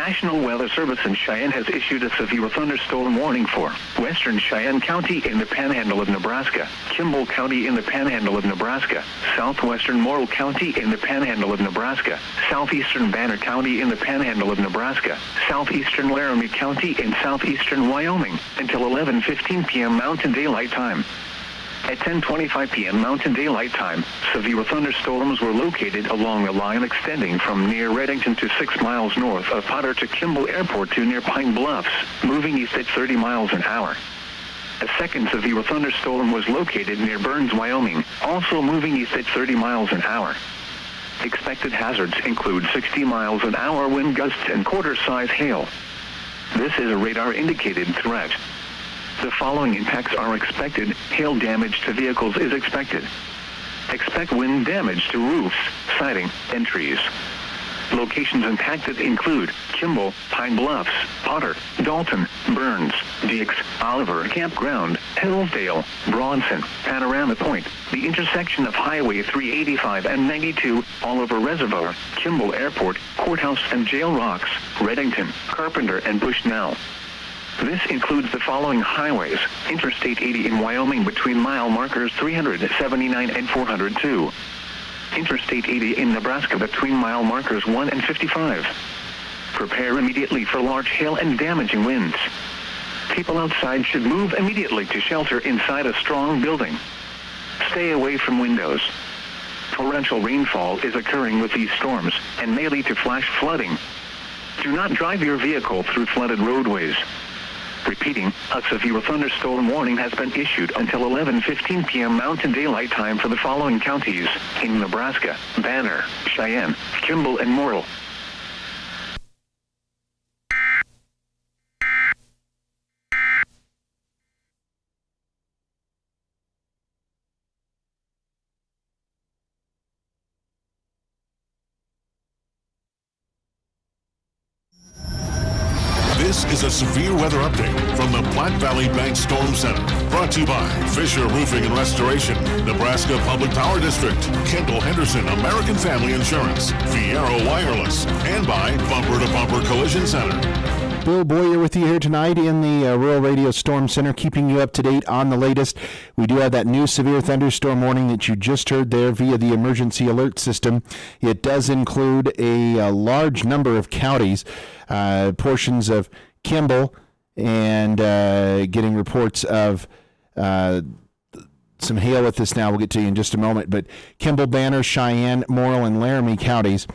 National Weather Service in Cheyenne has issued a severe thunderstorm warning for western Cheyenne County in the Panhandle of Nebraska, Kimball County in the Panhandle of Nebraska, southwestern Morrill County in the Panhandle of Nebraska, southeastern Banner County in the Panhandle of Nebraska, southeastern Laramie County and southeastern Wyoming until 11:15 p.m. Mountain Daylight Time. At 10:25 p.m. Mountain Daylight Time, severe thunderstorms were located along a line extending from near Redington to 6 miles north of Potter to Kimball Airport to near Pine Bluffs, moving east at 30 miles an hour. A second severe thunderstorm was located near Burns, Wyoming, also moving east at 30 miles an hour. Expected hazards include 60 miles an hour wind gusts and quarter-size hail. This is a radar-indicated threat. The following impacts are expected. Hail damage to vehicles is expected. Expect wind damage to roofs, siding, and trees. Locations impacted include Kimball, Pine Bluffs, Potter, Dalton, Burns, Dix, Oliver Campground, Hillsdale, Bronson, Panorama Point, the intersection of Highway 385 and 92, Oliver Reservoir, Kimball Airport, Courthouse and Jail Rocks, Redington, Carpenter, and Bushnell. This includes the following highways: Interstate 80 in Wyoming between mile markers 379 and 402. Interstate 80 in Nebraska between mile markers 1 and 55. Prepare immediately for large hail and damaging winds. People outside should move immediately to shelter inside a strong building. Stay away from windows. Torrential rainfall is occurring with these storms and may lead to flash flooding. Do not drive your vehicle through flooded roadways. Repeating, a severe thunderstorm warning has been issued until 11:15 p.m. Mountain Daylight Time for the following counties in Nebraska: Banner, Cheyenne, Kimball, and Morrill. This is a severe weather update from the Platte Valley Bank Storm Center. Brought to you by Fisher Roofing and Restoration, Nebraska Public Power District, Kendall Henderson American Family Insurance, Fiero Wireless, and by Bumper to Bumper Collision Center. Bill Boyer with you here tonight in the Rural Radio Storm Center, keeping you up to date on the latest. We do have that new severe thunderstorm warning that you just heard there via the emergency alert system. It does include a large number of counties, portions of Kimball, and getting reports of some hail with this now. We'll get to you in just a moment. But Kimball, Banner, Cheyenne, Morrill, and Laramie counties.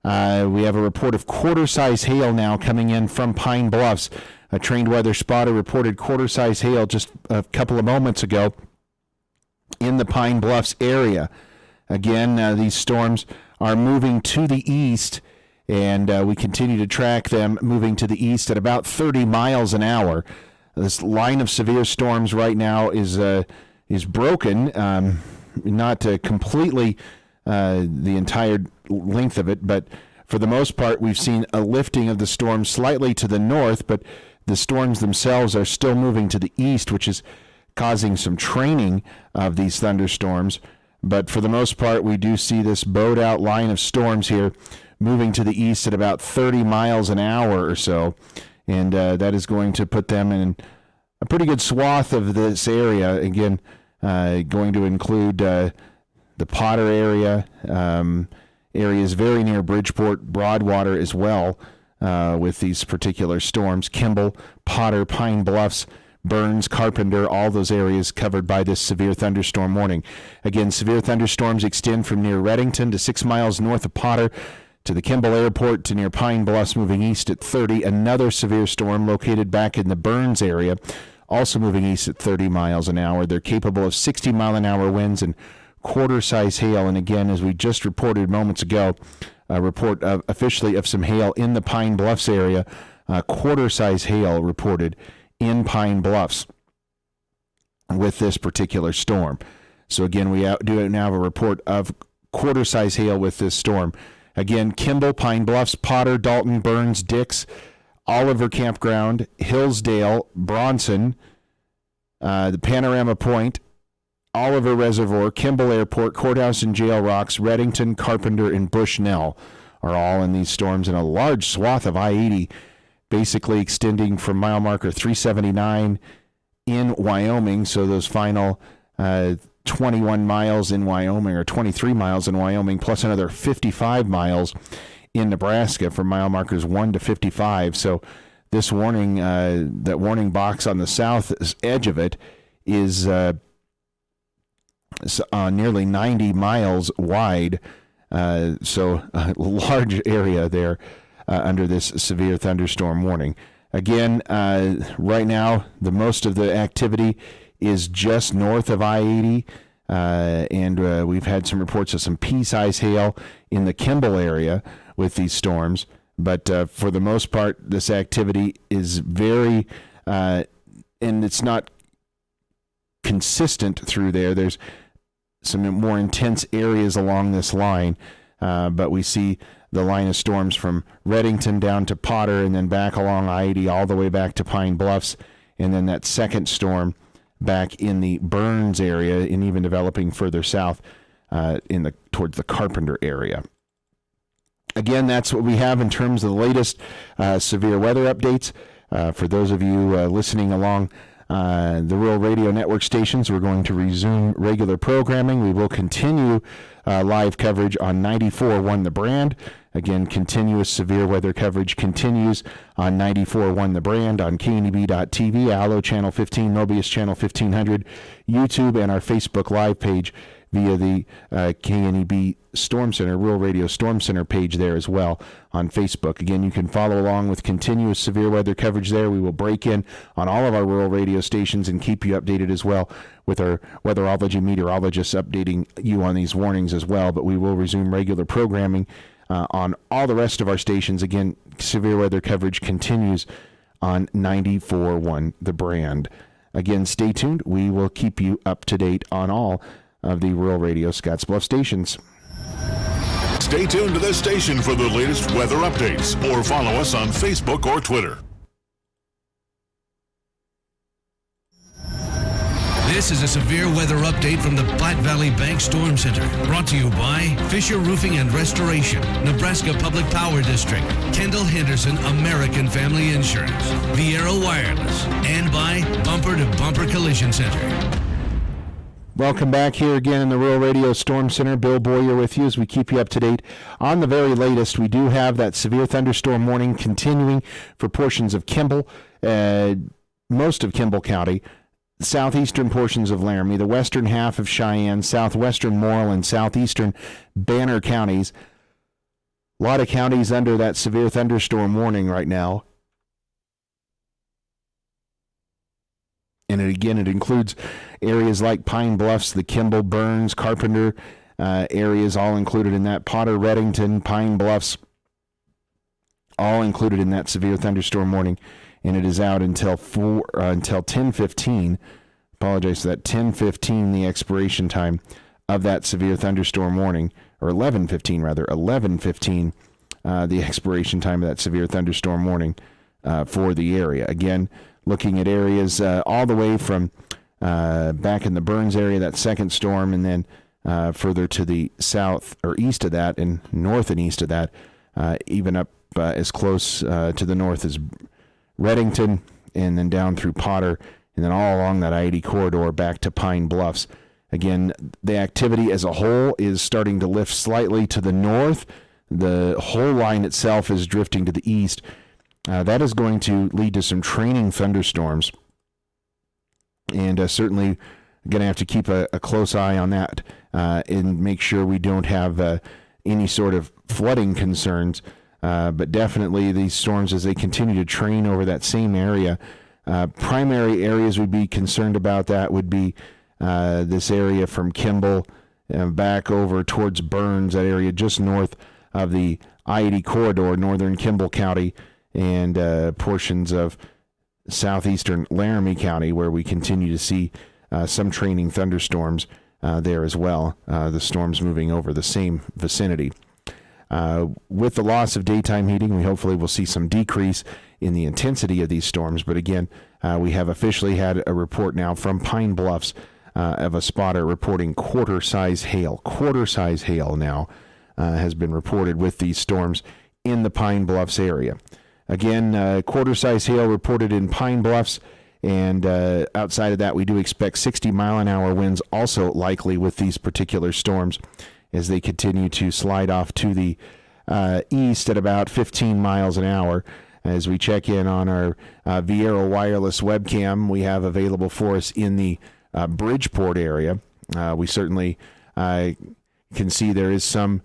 We have a report of quarter-size hail now coming in from Pine Bluffs. A trained weather spotter reported quarter-size hail just a couple of moments ago in the Pine Bluffs area. Again, these storms are moving to the east, and we continue to track them moving to the east at about 30 miles an hour. This line of severe storms right now is broken, not completely the entire length of it, but for the most part we've seen a lifting of the storm slightly to the north, but the storms themselves are still moving to the east, which is causing some training of these thunderstorms. But for the most part, we do see this bowed out line of storms here moving to the east at about 30 miles an hour or so, and that is going to put them in a pretty good swath of this area. Again, going to include the Potter area, areas very near Bridgeport, Broadwater as well, with these particular storms. Kimball, Potter, Pine Bluffs, Burns, Carpenter, all those areas covered by this severe thunderstorm warning. Again, severe thunderstorms extend from near Redington to 6 miles north of Potter to the Kimball Airport to near Pine Bluffs, moving east at 30. Another severe storm located back in the Burns area, also moving east at 30 miles an hour. They're capable of 60-mile-an-hour winds and quarter-size hail. And again, as we just reported moments ago, a report officially of some hail in the Pine Bluffs area, quarter-size hail reported in Pine Bluffs with this particular storm. So again, we do now have a report of quarter-size hail with this storm. Again, Kimball, Pine Bluffs, Potter, Dalton, Burns, Dix, Oliver Campground, Hillsdale, Bronson, the Panorama Point, Oliver Reservoir, Kimball Airport, Courthouse and Jail Rocks, Redington, Carpenter, and Bushnell are all in these storms, and a large swath of I-80 basically extending from mile marker 379 in Wyoming. So those final 21 miles in Wyoming, or 23 miles in Wyoming, plus another 55 miles in Nebraska from mile markers 1 to 55. So this warning, that warning box on the south edge of it is nearly 90 miles wide. So a large area there under this severe thunderstorm warning. Again, right now, the most of the activity is just north of I-80, and we've had some reports of some pea-size hail in the Kimball area with these storms. But for the most part, this activity is very, and it's not consistent through there. There's some more intense areas along this line, but we see the line of storms from Redington down to Potter, and then back along I-80 all the way back to Pine Bluffs, and then that second storm back in the Burns area, and even developing further south towards the Carpenter area. Again, that's what we have in terms of the latest severe weather updates. For those of you listening along the Rural Radio Network stations, we're going to resume regular programming. We will continue live coverage on 94.1 The Brand. Again, continuous severe weather coverage continues on 94.1 The Brand, on KNEB.TV, Allo Channel 15, Mobius Channel 1500, YouTube, and our Facebook Live page via the KNEB Storm Center, Rural Radio Storm Center page there as well on Facebook. Again, you can follow along with continuous severe weather coverage there. We will break in on all of our rural radio stations and keep you updated as well with our weatherology meteorologists updating you on these warnings as well. But we will resume regular programming on all the rest of our stations. Again, severe weather coverage continues on 94.1 The Brand. Again, stay tuned. We will keep you up to date on all of the Rural Radio Scottsbluff stations. Stay tuned to this station for the latest weather updates, or follow us on Facebook or Twitter. This is a severe weather update from the Platte Valley Bank Storm Center, brought to you by Fisher Roofing and Restoration, Nebraska Public Power District, Kendall Henderson American Family Insurance, Viera Wireless, and by Bumper to Bumper Collision Center. Welcome back here again in the Rural Radio Storm Center. Bill Boyer with you as we keep you up to date on the very latest. We do have that severe thunderstorm warning continuing for portions of Kimball, most of Kimball County, southeastern portions of Laramie, the western half of Cheyenne, southwestern Morrill, and southeastern Banner counties. A lot of counties under that severe thunderstorm warning right now. And it includes areas like Pine Bluffs, the Kimball, Burns, Carpenter areas, all included in that. Potter, Redington, Pine Bluffs, all included in that severe thunderstorm warning. And it is out until 10:15. Apologize for that. 10:15, the expiration time of that severe thunderstorm warning, or 11:15 rather. 11:15, the expiration time of that severe thunderstorm warning for the area. Again, looking at areas all the way from back in the Burns area, that second storm, and then further to the south or east of that, and north and east of that, even up as close to the north as Redington, and then down through Potter, and then all along that I-80 corridor back to Pine Bluffs. Again, the activity as a whole is starting to lift slightly to the north. The whole line itself is drifting to the east. That is going to lead to some training thunderstorms, and certainly going to have to keep a close eye on that and make sure we don't have any sort of flooding concerns. But definitely these storms, as they continue to train over that same area, primary areas we'd be concerned about that would be this area from Kimball back over towards Burns, that area just north of the I-80 corridor, northern Kimball County, and portions of southeastern Laramie County, where we continue to see some training thunderstorms there as well. The storms moving over the same vicinity. With the loss of daytime heating, we hopefully will see some decrease in the intensity of these storms. But again, we have officially had a report now from Pine Bluffs of a spotter reporting quarter-size hail now has been reported with these storms in the Pine Bluffs area. Again, quarter-size hail reported in Pine Bluffs, and outside of that, we do expect 60-mile-an-hour winds also likely with these particular storms as they continue to slide off to the east at about 15 miles an hour. As we check in on our Viero wireless webcam we have available for us in the Bridgeport area, we certainly can see there is some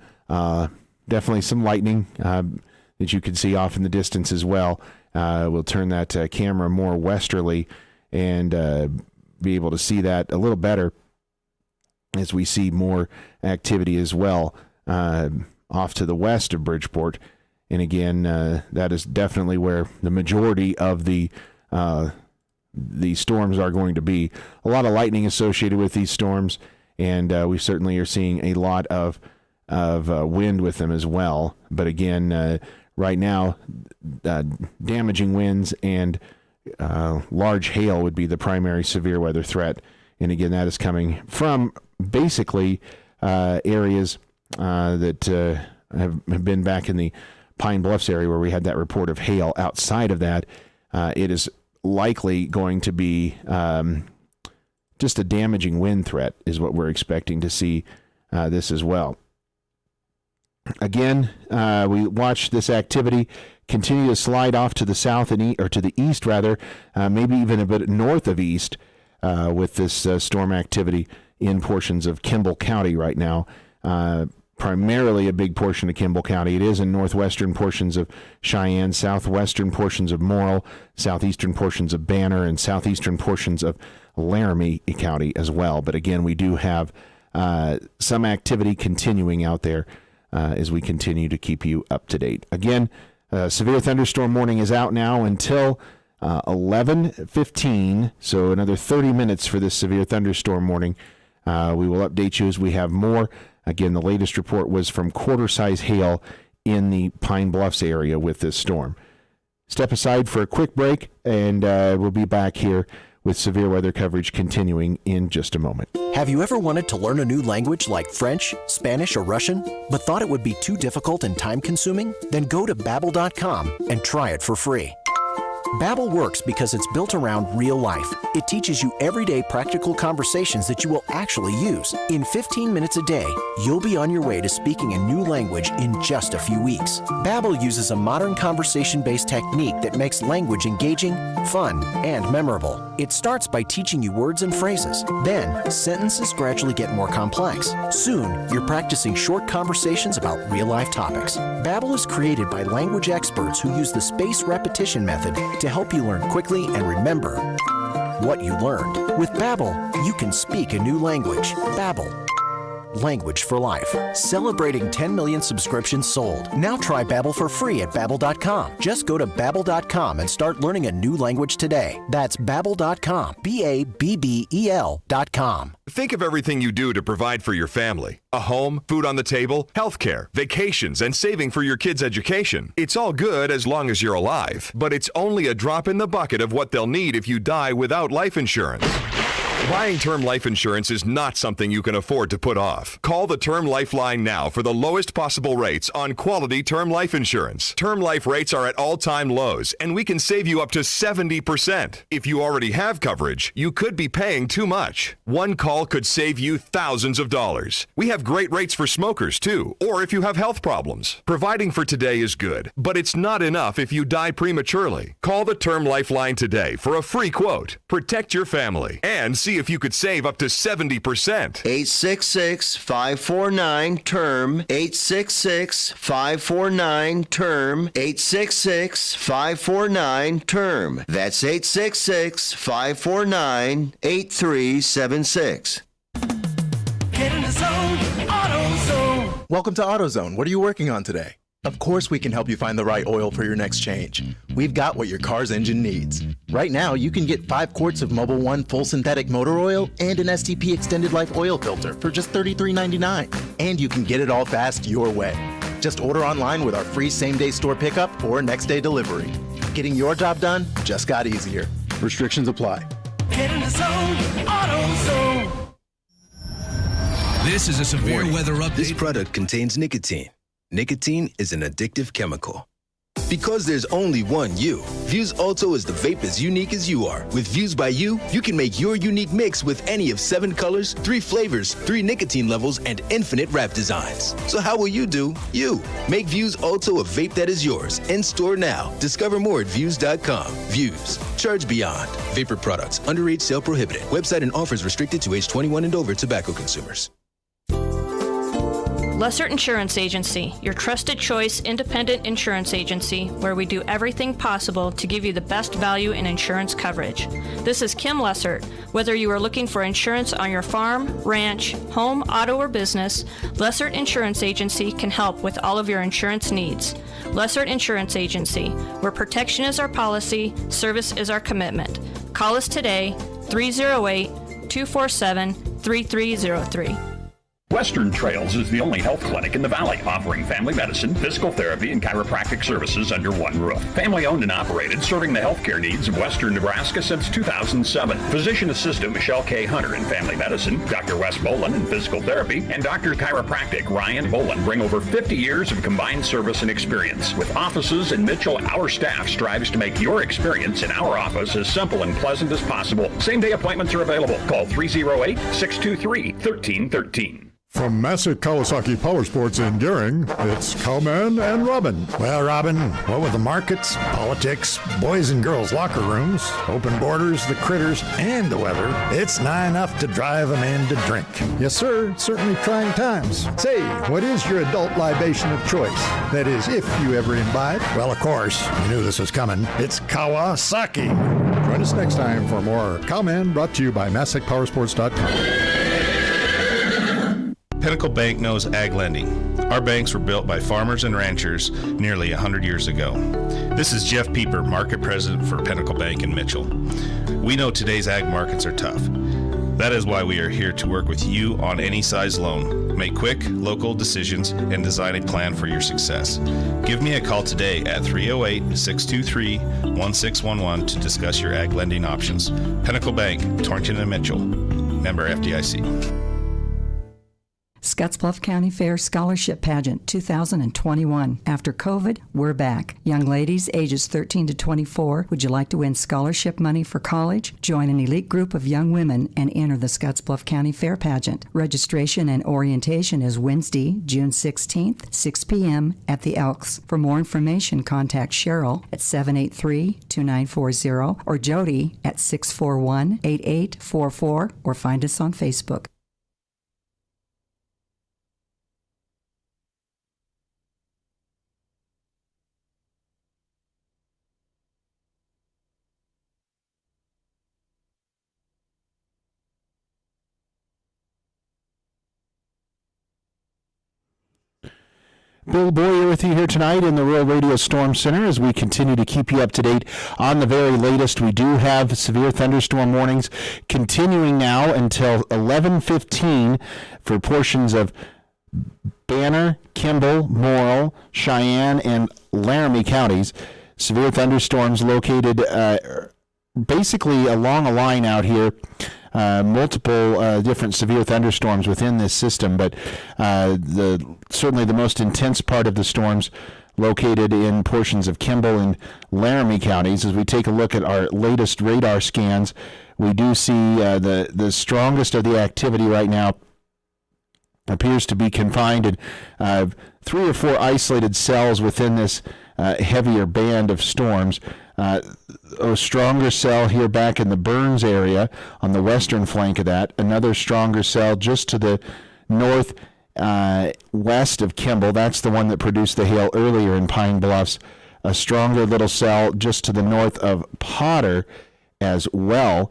definitely some lightning that you can see off in the distance as well. We'll turn that camera more westerly and be able to see that a little better as we see more activity as well off to the west of Bridgeport. And again, that is definitely where the majority of the storms are going to be. A lot of lightning associated with these storms, and we certainly are seeing a lot of wind with them as well. But again, right now, damaging winds and large hail would be the primary severe weather threat. And again, that is coming from basically areas that have been back in the Pine Bluffs area where we had that report of hail. Outside of that, it is likely going to be just a damaging wind threat is what we're expecting to see this as well. Again, we watch this activity continue to slide off to the south and or to the east rather, maybe even a bit north of east with this storm activity in portions of Kimball County right now. Primarily a big portion of Kimball County. It is in northwestern portions of Cheyenne, southwestern portions of Morrill, southeastern portions of Banner, and southeastern portions of Laramie County as well. But again, we do have some activity continuing out there as we continue to keep you up to date. Again, severe thunderstorm warning is out now until 11:15, so another 30 minutes for this severe thunderstorm warning. We will update you as we have more. Again, the latest report was from quarter-size hail in the Pine Bluffs area with this storm. Step aside for a quick break, and we'll be back here with severe weather coverage continuing in just a moment. Have you ever wanted to learn a new language like French, Spanish, or Russian, but thought it would be too difficult and time-consuming? Then go to Babbel.com and try it for free. Babbel works because it's built around real life. It teaches you everyday practical conversations that you will actually use. In 15 minutes a day, you'll be on your way to speaking a new language in just a few weeks. Babbel uses a modern conversation-based technique that makes language engaging, fun, and memorable. It starts by teaching you words and phrases. Then, sentences gradually get more complex. Soon, you're practicing short conversations about real-life topics. Babbel is created by language experts who use the spaced repetition method to help you learn quickly and remember what you learned. With Babbel, you can speak a new language. Babbel. Language for life. Celebrating 10 million subscriptions sold. Now try Babbel for free at Babbel.com. Just go to Babbel.com and start learning a new language today. That's Babbel.com. Babbel.com. Think of everything you do to provide for your family. A home, food on the table, healthcare, vacations, and saving for your kids' education. It's all good as long as you're alive, but it's only a drop in the bucket of what they'll need if you die without life insurance. Buying term life insurance is not something you can afford to put off. Call the Term Lifeline now for the lowest possible rates on quality term life insurance. Term life rates are at all-time lows, and we can save you up to 70%. If you already have coverage, you could be paying too much. One call could save you thousands of dollars. We have great rates for smokers, too, or if you have health problems. Providing for today is good, but it's not enough if you die prematurely. Call the Term Lifeline today for a free quote. Protect your family and see if you could save up to 70%. 866-549-TERM. 866-549-TERM. 866-549-TERM. That's 866-549-8376. Get in the zone, AutoZone. Welcome to AutoZone. What are you working on today? Of course we can help you find the right oil for your next change. We've got what your car's engine needs. Right now, you can get 5 quarts of Mobil 1 full synthetic motor oil and an STP extended life oil filter for just $33.99. And you can get it all fast your way. Just order online with our free same-day store pickup or next-day delivery. Getting your job done just got easier. Restrictions apply. Get in the zone, AutoZone. This is a severe Warning. weather update. This product contains nicotine. Nicotine is an addictive chemical. Because there's only one you, Views Alto is the vape as unique as you are. With Views by You, you can make your unique mix with any of 7 colors, 3 flavors, 3 nicotine levels, and infinite wrap designs. So how will you do you? Make Views Alto a vape that is yours. In store now. Discover more at Views.com. Views. Charge beyond. Vapor products. Underage sale prohibited. Website and offers restricted to age 21 and over tobacco consumers. Lessert Insurance Agency, your trusted choice independent insurance agency where we do everything possible to give you the best value in insurance coverage. This is Kim Lessert. Whether you are looking for insurance on your farm, ranch, home, auto, or business, Lessert Insurance Agency can help with all of your insurance needs. Lessert Insurance Agency, where protection is our policy, service is our commitment. Call us today, 308-247-3303. Western Trails is the only health clinic in the valley offering family medicine, physical therapy, and chiropractic services under one roof. Family owned and operated, serving the healthcare needs of Western Nebraska since 2007. Physician assistant Michelle K. Hunter in family medicine, Dr. Wes Bolin in physical therapy, and Dr. Chiropractic Ryan Bolin bring over 50 years of combined service and experience. With offices in Mitchell, our staff strives to make your experience in our office as simple and pleasant as possible. Same-day appointments are available. Call 308-623-1313. From Massett Kawasaki Power Sports in Gering, it's Cowman and Robin. Well, Robin, what with the markets, politics, boys and girls locker rooms, open borders, the critters, and the weather, it's nigh enough to drive a man to drink. Yes, sir. Certainly trying times. Say, what is your adult libation of choice? That is, if you ever imbibe. Well, of course, you knew this was coming. It's Kawasaki. Join us next time for more Cowman, brought to you by MassaCPowersports.com. Pinnacle Bank knows ag lending. Our banks were built by farmers and ranchers nearly 100 years ago. This is Jeff Pieper, Market President for Pinnacle Bank in Mitchell. We know today's ag markets are tough. That is why we are here to work with you on any size loan. Make quick, local decisions and design a plan for your success. Give me a call today at 308-623-1611 to discuss your ag lending options. Pinnacle Bank, Torrington and Mitchell. Member FDIC. Scottsbluff County Fair Scholarship Pageant 2021. After COVID, we're back. Young ladies ages 13 to 24, would you like to win scholarship money for college? Join an elite group of young women and enter the Scottsbluff County Fair Pageant. Registration and orientation is Wednesday, June 16th, 6 p.m. at the Elks. For more information, contact Cheryl at 783-2940 or Jody at 641-8844 or find us on Facebook. Bill Boyer with you here tonight in the Rural Radio Storm Center as we continue to keep you up to date on the very latest. We do have severe thunderstorm warnings continuing now until 11:15 for portions of Banner, Kimball, Morrill, Cheyenne, and Laramie counties. Severe thunderstorms located basically along a line out here. Multiple different severe thunderstorms within this system, but certainly the most intense part of the storms located in portions of Kimball and Laramie counties. As we take a look at our latest radar scans, we do see the strongest of the activity right now appears to be confined in 3 or 4 isolated cells within this heavier band of storms. A stronger cell here back in the Burns area on the western flank of that. Another stronger cell just to the north west of Kimball. That's the one that produced the hail earlier in Pine Bluffs. A stronger little cell just to the north of Potter as well.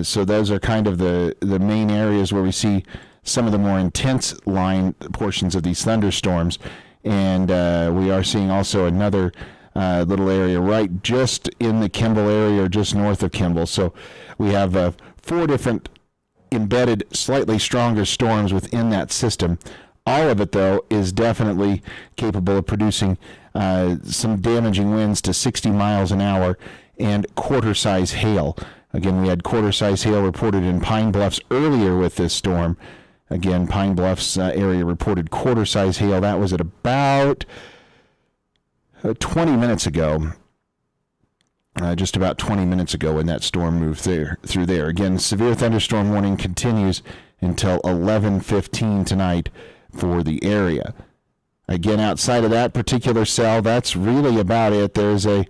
So those are kind of the main areas where we see some of the more intense line portions of these thunderstorms. And we are seeing also another little area right just in the Kimball area or just north of Kimball. So we have 4 different embedded, slightly stronger storms within that system. All of it, though, is definitely capable of producing some damaging winds to 60 miles an hour and quarter-size hail. Again, we had quarter-size hail reported in Pine Bluffs earlier with this storm. Again, Pine Bluffs area reported quarter-size hail. That was at about 20 minutes ago. Just about 20 minutes ago when that storm moved through there. Again, the severe thunderstorm warning continues until 11:15 tonight for the area. Again, outside of that particular cell, that's really about it. There's a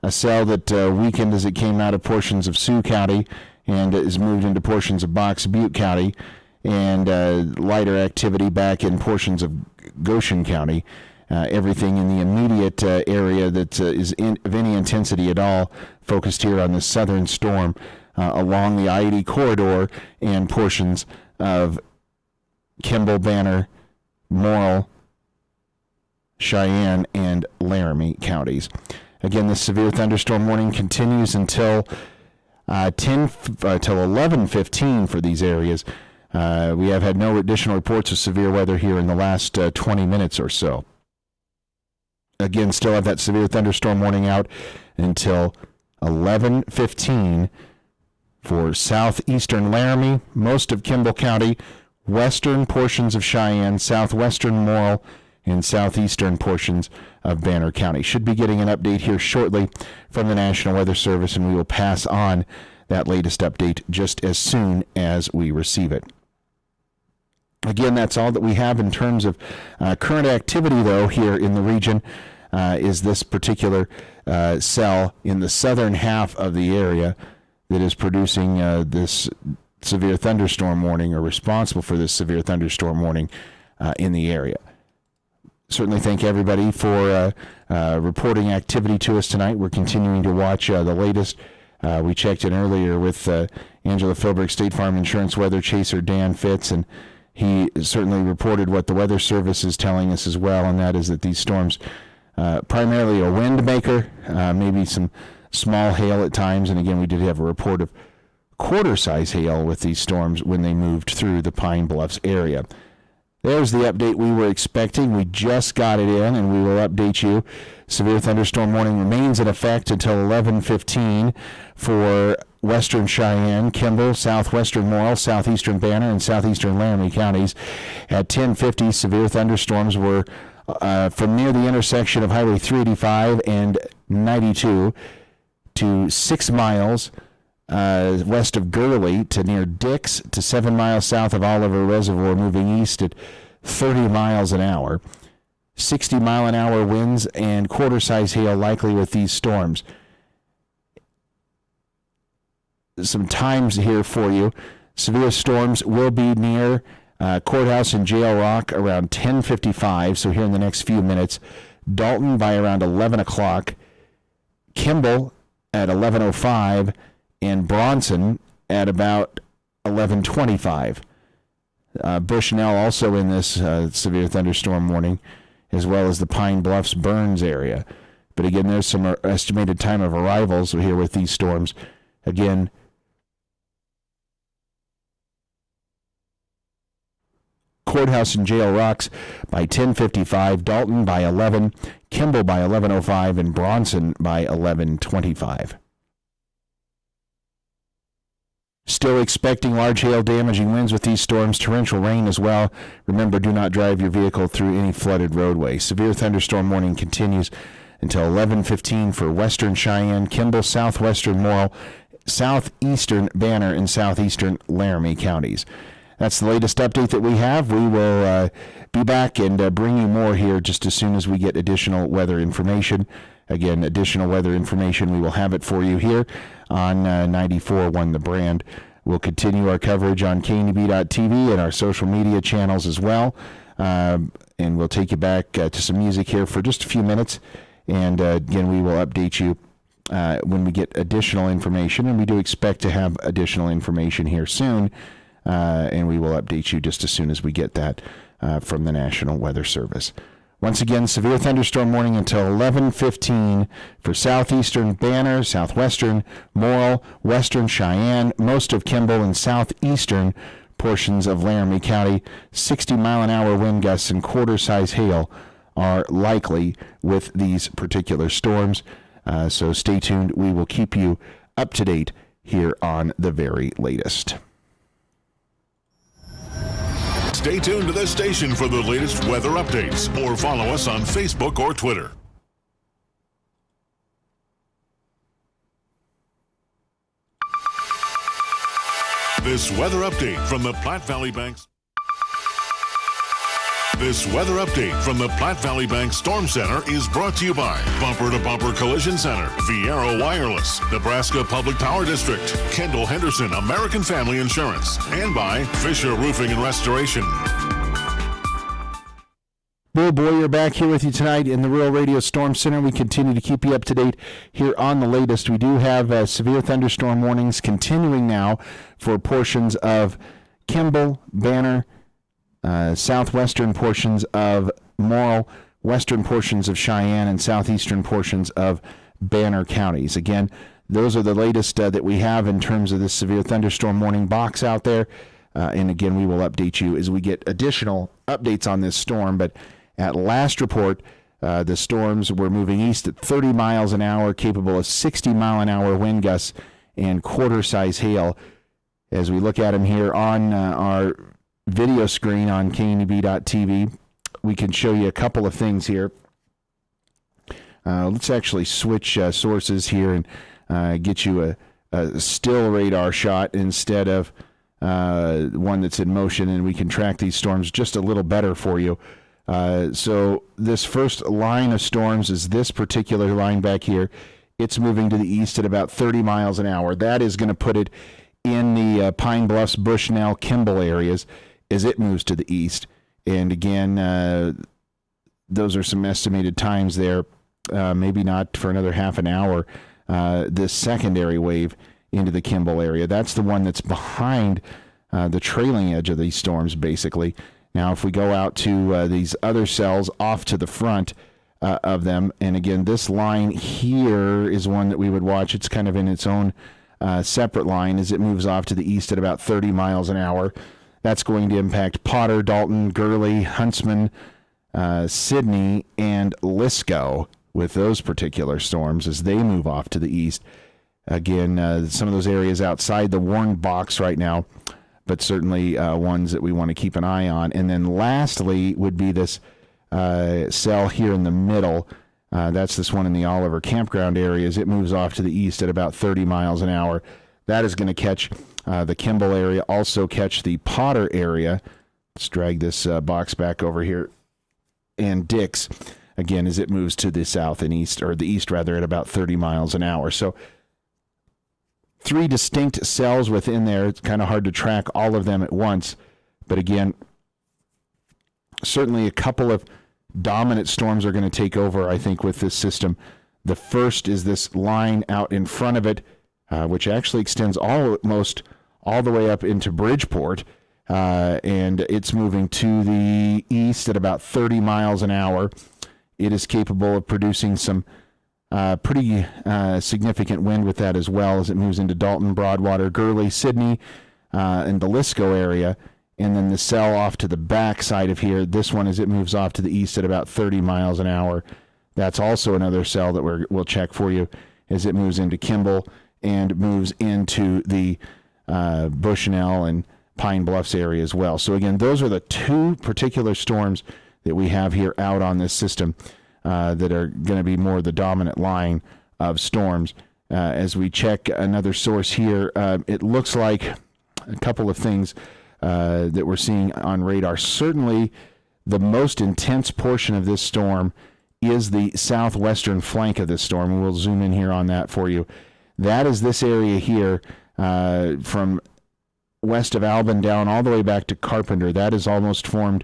cell that weakened as it came out of portions of Sioux County and is moved into portions of Box Butte County, and lighter activity back in portions of Goshen County. Everything in the immediate area that is of any intensity at all focused here on the southern storm along the I-80 corridor and portions of Kimball, Banner, Morrill, Cheyenne, and Laramie counties. Again, the severe thunderstorm warning continues until 11:15 for these areas. We have had no additional reports of severe weather here in the last 20 minutes or so. Again, still have that severe thunderstorm warning out until 11:15 for southeastern Laramie, most of Kimball County, western portions of Cheyenne, southwestern Morrill, and southeastern portions of Banner County. Should be getting an update here shortly from the National Weather Service, and we will pass on that latest update just as soon as we receive it. Again, that's all that we have in terms of current activity, though, here in the region, is this particular cell in the southern half of the area that is producing this severe thunderstorm warning, or responsible for this severe thunderstorm warning in the area. Certainly thank everybody for reporting activity to us tonight. We're continuing to watch the latest. We checked in earlier with Angela Philbrick, State Farm Insurance weather chaser Dan Fitz, and he certainly reported what the Weather Service is telling us as well, and that is that these storms primarily a wind maker, maybe some small hail at times, and again, we did have a report of quarter-size hail with these storms when they moved through the Pine Bluffs area. There's the update we were expecting. We just got it in, and we will update you. Severe thunderstorm warning remains in effect until 11:15 for western Cheyenne, Kimball, southwestern Morrill, southeastern Banner, and southeastern Laramie counties. At 10:50, severe thunderstorms were from near the intersection of Highway 385 and 92 to 6 miles west of Gurley to near Dix to 7 miles south of Oliver Reservoir, moving east at 30 miles an hour. 60-mile-an-hour winds and quarter-size hail likely with these storms. Some times here for you. Severe storms will be near Courthouse and Jail Rock around 10:55, so here in the next few minutes. Dalton by around 11 o'clock. Kimball at 11:05. And Bronson at about 11:25. Bushnell also in this severe thunderstorm warning, as well as the Pine Bluffs Burns area. But again, there's some estimated time of arrivals here with these storms. Again, Courthouse and Jail Rocks by 10:55, Dalton by 11, Kimball by 11:05, and Bronson by 11:25. Still expecting large hail damaging winds with these storms, torrential rain as well. Remember, do not drive your vehicle through any flooded roadway. Severe thunderstorm warning continues until 11:15 for western Cheyenne, Kimball, southwestern Morrill, southeastern Banner, and southeastern Laramie counties. That's the latest update that we have. We will be back and bring you more here just as soon as we get additional weather information. Again, additional weather information, we will have it for you here on 94.1 The Brand. We'll continue our coverage on KNB.TV and our social media channels as well. And we'll take you back to some music here for just a few minutes. And again, we will update you when we get additional information. And we do expect to have additional information here soon. And we will update you just as soon as we get that from the National Weather Service. Once again, severe thunderstorm warning until 11:15 for southeastern Banner, southwestern Morrill, western Cheyenne, most of Kimball, and southeastern portions of Laramie County. 60-mile-an-hour wind gusts and quarter-size hail are likely with these particular storms. So stay tuned. We will keep you up to date here on the very latest. Stay tuned to this station for the latest weather updates or follow us on Facebook or Twitter. This weather update from the Platte Valley Bank. This weather update from the Platte Valley Bank Storm Center is brought to you by Bumper to Bumper Collision Center, Viero Wireless, Nebraska Public Power District, Kendall Henderson American Family Insurance, and by Fisher Roofing and Restoration. Bill Boyer back here with you tonight in the Rural Radio Storm Center. We continue to keep you up to date here on the latest. We do have severe thunderstorm warnings continuing now for portions of Kimball, Banner, southwestern portions of Morrill, western portions of Cheyenne, and southeastern portions of Banner counties. Again, those are the latest that we have in terms of this severe thunderstorm warning box out there. And again, we will update you as we get additional updates on this storm. But at last report, the storms were moving east at 30 miles an hour, capable of 60-mile-an-hour wind gusts and quarter-size hail. As we look at them here on our video screen on KNEB.TV, we can show you a couple of things here. Let's actually switch sources here and get you a still radar shot instead of one that's in motion, and we can track these storms just a little better for you. So this first line of storms is this particular line back here. It's moving to the east at about 30 miles an hour. That is going to put it in the Pine Bluffs, Bushnell, Kimball areas as it moves to the east. And again, those are some estimated times there, maybe not for another half an hour, this secondary wave into the Kimball area. That's the one that's behind the trailing edge of these storms, basically. Now, if we go out to these other cells off to the front of them, and again, this line here is one that we would watch. It's kind of in its own separate line as it moves off to the east at about 30 miles an hour. That's going to impact Potter, Dalton, Gurley, Huntsman, Sidney, and Lisco with those particular storms as they move off to the east. Again, some of those areas outside the warned box right now, but certainly ones that we want to keep an eye on. And then lastly would be this cell here in the middle. That's this one in the Oliver Campground areas. It moves off to the east at about 30 miles an hour. That is going to catch the Kimball area, also catch the Potter area. Let's drag this box back over here. And Dix, again, as it moves to the south and east, or the east rather, at about 30 miles an hour. So three distinct cells within there. It's kind of hard to track all of them at once. But again, certainly a couple of dominant storms are going to take over, I think, with this system. The first is this line out in front of it, which actually extends almost all the way up into Bridgeport. And it's moving to the east at about 30 miles an hour. It is capable of producing some pretty significant wind with that as well as it moves into Dalton, Broadwater, Gurley, Sidney, and the Lisco area. And then the cell off to the back side of here, this one as it moves off to the east at about 30 miles an hour. That's also another cell that we'll check for you as it moves into Kimball and moves into the Bushnell and Pine Bluffs area as well. So again, those are the two particular storms that we have here out on this system that are going to be more the dominant line of storms. As we check another source here, it looks like a couple of things that we're seeing on radar. Certainly the most intense portion of this storm is the southwestern flank of this storm, and we'll zoom in here on that for you. That is this area here from west of Albin down all the way back to Carpenter. That is almost formed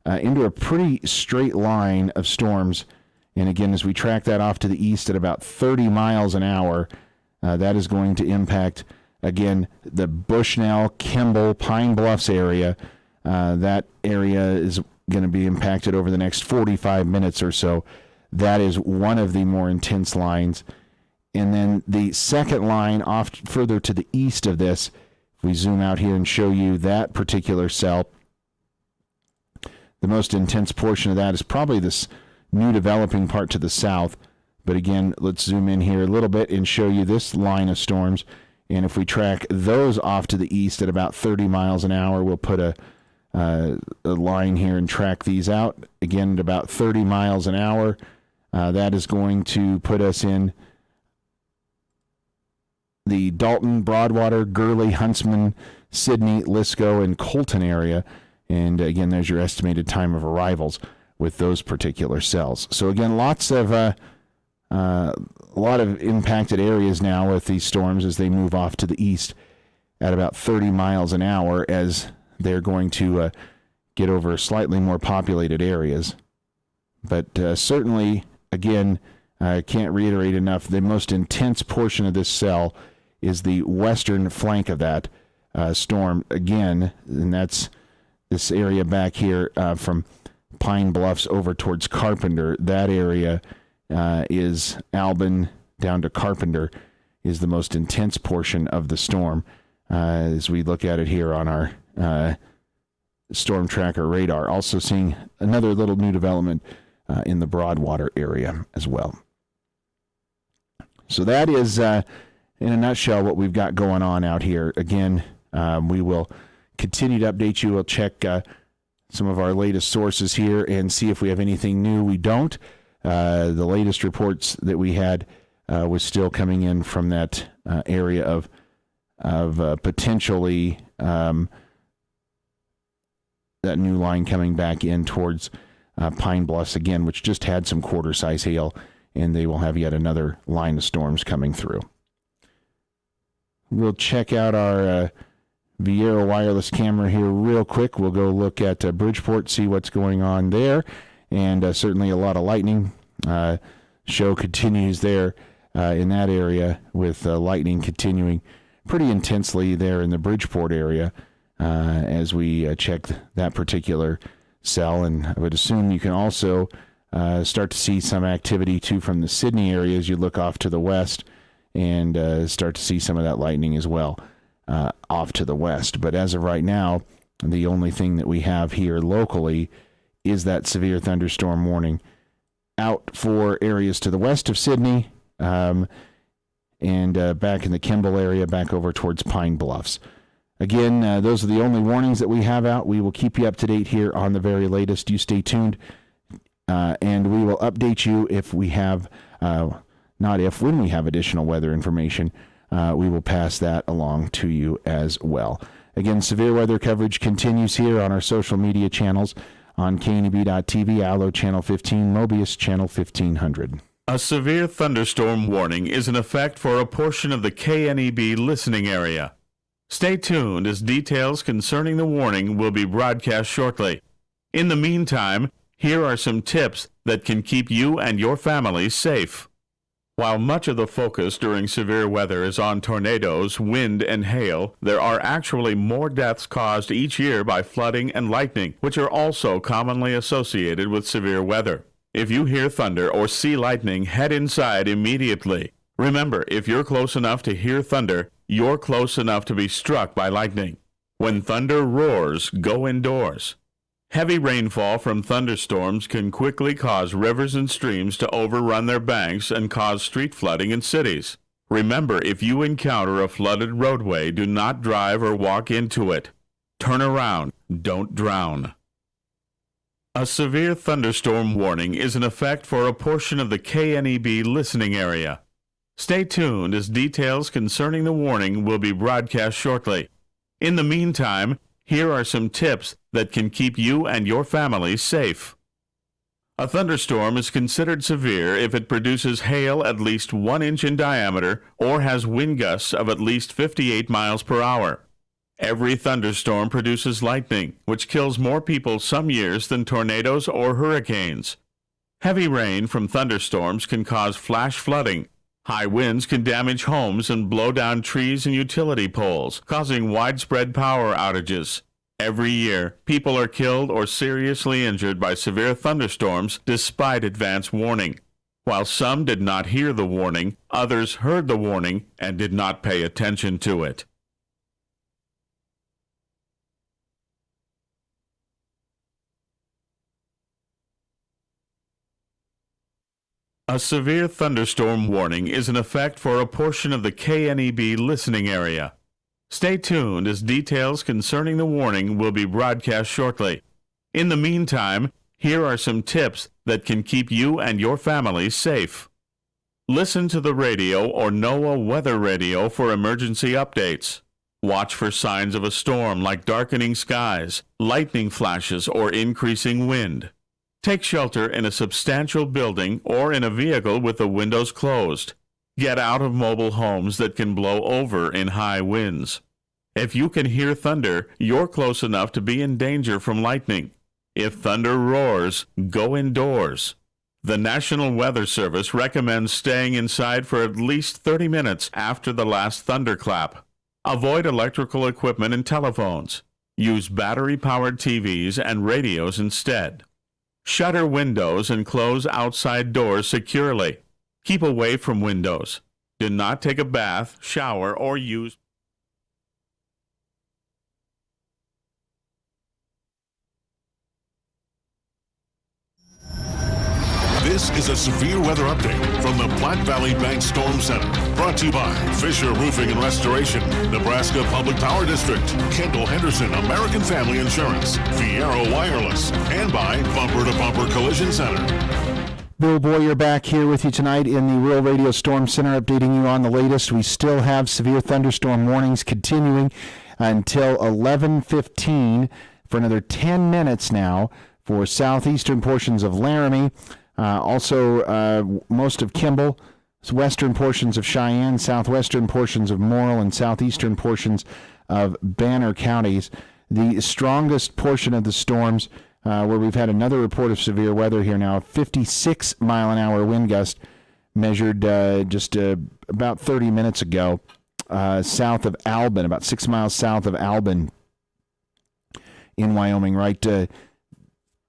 into a pretty straight line of storms. And again, as we track that off to the east at about 30 miles an hour, that is going to impact, again, the Bushnell, Kimball, Pine Bluffs area. That area is going to be impacted over the next 45 minutes or so. That is one of the more intense lines. And then the second line off further to the east of this, if we zoom out here and show you that particular cell, the most intense portion of that is probably this new developing part to the south. But again, let's zoom in here a little bit and show you this line of storms. And if we track those off to the east at about 30 miles an hour, we'll put a line here and track these out. Again, at about 30 miles an hour, that is going to put us in the Dalton, Broadwater, Gurley, Huntsman, Sidney, Lisco, and Colton area. And again, there's your estimated time of arrivals with those particular cells. So again, a lot of impacted areas now with these storms as they move off to the east at about 30 miles an hour as they're going to get over slightly more populated areas. But certainly, again, I can't reiterate enough, the most intense portion of this cell is the western flank of that storm again, and that's this area back here from Pine Bluffs over towards Carpenter. That area is Albin down to Carpenter is the most intense portion of the storm as we look at it here on our storm tracker radar. Also seeing another little new development in the Broadwater area as well. So that is, in a nutshell, what we've got going on out here. Again, we will continue to update you. We'll check some of our latest sources here and see if we have anything new. We don't. The latest reports that we had was still coming in from that area of potentially that new line coming back in towards Pine Bluffs again, which just had some quarter-size hail, and they will have yet another line of storms coming through. We'll check out our Viera wireless camera here real quick. We'll go look at Bridgeport, see what's going on there, and certainly a lot of lightning. Show continues there in that area with lightning continuing pretty intensely there in the Bridgeport area as we check that particular cell. And I would assume you can also start to see some activity too from the Sidney area as you look off to the west and start to see some of that lightning as well off to the west. But as of right now, the only thing that we have here locally is that severe thunderstorm warning out for areas to the west of Sidney and back in the Kimball area, back over towards Pine Bluffs. Again, those are the only warnings that we have out. We will keep you up to date here on the very latest. You stay tuned, and we will update you if we have, when we have additional weather information. We will pass that along to you as well. Again, severe weather coverage continues here on our social media channels on KNEB.TV, Allo Channel 15, Mobius Channel 1500. A severe thunderstorm warning is in effect for a portion of the KNEB listening area. Stay tuned as details concerning the warning will be broadcast shortly. In the meantime, here are some tips that can keep you and your family safe. While much of the focus during severe weather is on tornadoes, wind, and hail, there are actually more deaths caused each year by flooding and lightning, which are also commonly associated with severe weather. If you hear thunder or see lightning, head inside immediately. Remember, if you're close enough to hear thunder, you're close enough to be struck by lightning. When thunder roars, go indoors. Heavy rainfall from thunderstorms can quickly cause rivers and streams to overrun their banks and cause street flooding in cities. Remember, if you encounter a flooded roadway, do not drive or walk into it. Turn around. Don't drown. A severe thunderstorm warning is in effect for a portion of the KNEB listening area. Stay tuned as details concerning the warning will be broadcast shortly. In the meantime, here are some tips that can keep you and your family safe. A thunderstorm is considered severe if it produces hail at least 1 inch in diameter or has wind gusts of at least 58 miles per hour. Every thunderstorm produces lightning, which kills more people some years than tornadoes or hurricanes. Heavy rain from thunderstorms can cause flash flooding. High winds can damage homes and blow down trees and utility poles, causing widespread power outages. Every year, people are killed or seriously injured by severe thunderstorms despite advance warning. While some did not hear the warning, others heard the warning and did not pay attention to it. A severe thunderstorm warning is in effect for a portion of the KNEB listening area. Stay tuned as details concerning the warning will be broadcast shortly. In the meantime, here are some tips that can keep you and your family safe. Listen to the radio or NOAA weather radio for emergency updates. Watch for signs of a storm like darkening skies, lightning flashes, or increasing wind. Take shelter in a substantial building or in a vehicle with the windows closed. Get out of mobile homes that can blow over in high winds. If you can hear thunder, you're close enough to be in danger from lightning. If thunder roars, go indoors. The National Weather Service recommends staying inside for at least 30 minutes after the last thunderclap. Avoid electrical equipment and telephones. Use battery-powered TVs and radios instead. Shutter windows and close outside doors securely. Keep away from windows. Do not take a bath, shower, or use This is a severe weather update from the Platte Valley Bank Storm Center. Brought to you by Fisher Roofing and Restoration, Nebraska Public Power District, Kendall Henderson American Family Insurance, Fiero Wireless, and by Bumper to Bumper Collision Center. Bill Boyer back here with you tonight in the Rural Radio Storm Center, updating you on the latest. We still have severe thunderstorm warnings continuing until 11:15 for another 10 minutes now for southeastern portions of Laramie. Also, most of Kimball, western portions of Cheyenne, southwestern portions of Morrill, and southeastern portions of Banner counties. The strongest portion of the storms, where we've had another report of severe weather here now, 56-mile-an-hour wind gust measured just about 30 minutes ago south of Albin, about 6 miles south of Albin in Wyoming, right to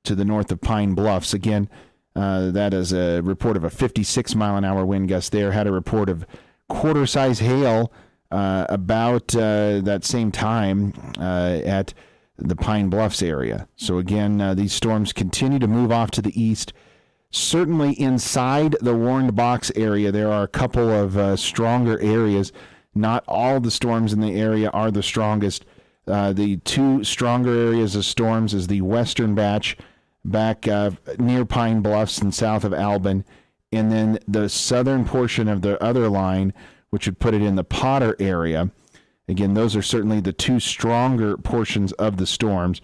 the north of Pine Bluffs. Again, that is a report of a 56-mile-an-hour wind gust there. Had a report of quarter-size hail about that same time at the Pine Bluffs area. So again, these storms continue to move off to the east. Certainly inside the warned box area, there are a couple of stronger areas. Not all the storms in the area are the strongest. The two stronger areas of storms is the western batch back near Pine Bluffs and south of Albin, and then the southern portion of the other line, which would put it in the Potter area. Again, those are certainly the two stronger portions of the storms,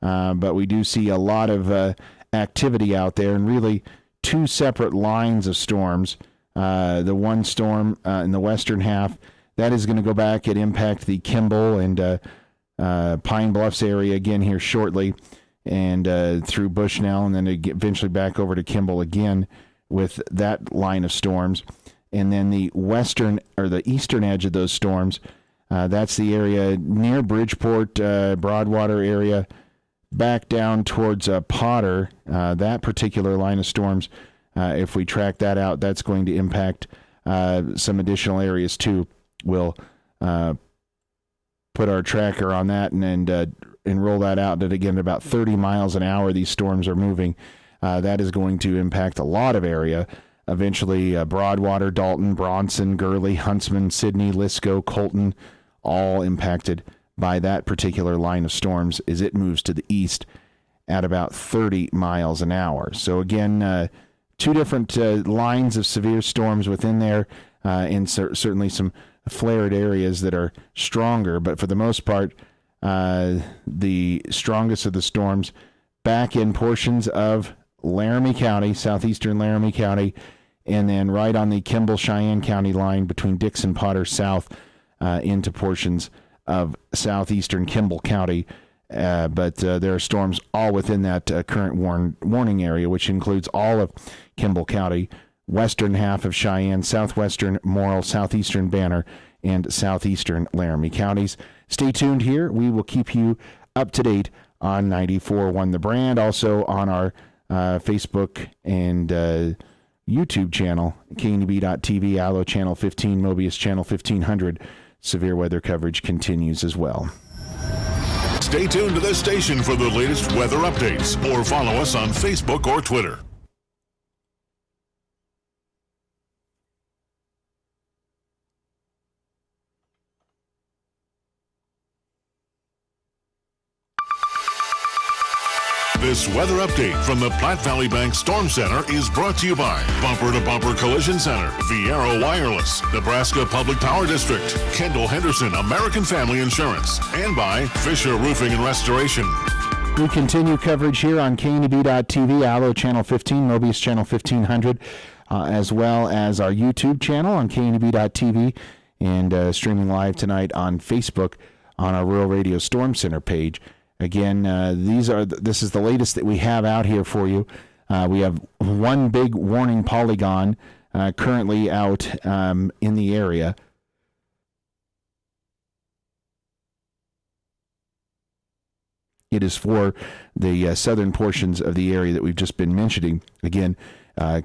but we do see a lot of activity out there, and really two separate lines of storms. The one storm in the western half, that is going to go back and impact the Kimball and Pine Bluffs area again here shortly, and through Bushnell, and then eventually back over to Kimball again with that line of storms. And then the western or the eastern edge of those storms, that's the area near Bridgeport, Broadwater area, back down towards Potter. That particular line of storms, if we track that out, that's going to impact some additional areas too. We'll put our tracker on that and roll that out. That again, about 30 miles an hour, these storms are moving. That is going to impact a lot of area. Eventually, Broadwater, Dalton, Bronson, Gurley, Huntsman, Sidney, Lisco, Colton, all impacted by that particular line of storms as it moves to the east at about 30 miles an hour. So again, two different lines of severe storms within there, and certainly some flared areas that are stronger, but for the most part, the strongest of the storms back in portions of Laramie County, southeastern Laramie County, and then right on the Kimball-Cheyenne County line between Dixon, Potter south into portions of southeastern Kimball County. But there are storms all within that current warning area, which includes all of Kimball County, western half of Cheyenne, southwestern Morrill, southeastern Banner, and southeastern Laramie counties. Stay tuned here. We will keep you up to date on 94.1 The Brand, also on our Facebook and YouTube channel, KNB.TV, Allo Channel 15, Mobius Channel 1500. Severe weather coverage continues as well. Stay tuned to this station for the latest weather updates, or follow us on Facebook or Twitter. This weather update from the Platte Valley Bank Storm Center is brought to you by Bumper to Bumper Collision Center, Viero Wireless, Nebraska Public Power District, Kendall Henderson American Family Insurance, and by Fisher Roofing and Restoration. We continue coverage here on KNEB.TV, Allo Channel 15, Mobius Channel 1500, as well as our YouTube channel on KNEB.TV, and streaming live tonight on Facebook on our Rural Radio Storm Center page. Again, this is the latest that we have out here for you. We have one big warning polygon currently out in the area. It is for the southern portions of the area that we've just been mentioning. Again,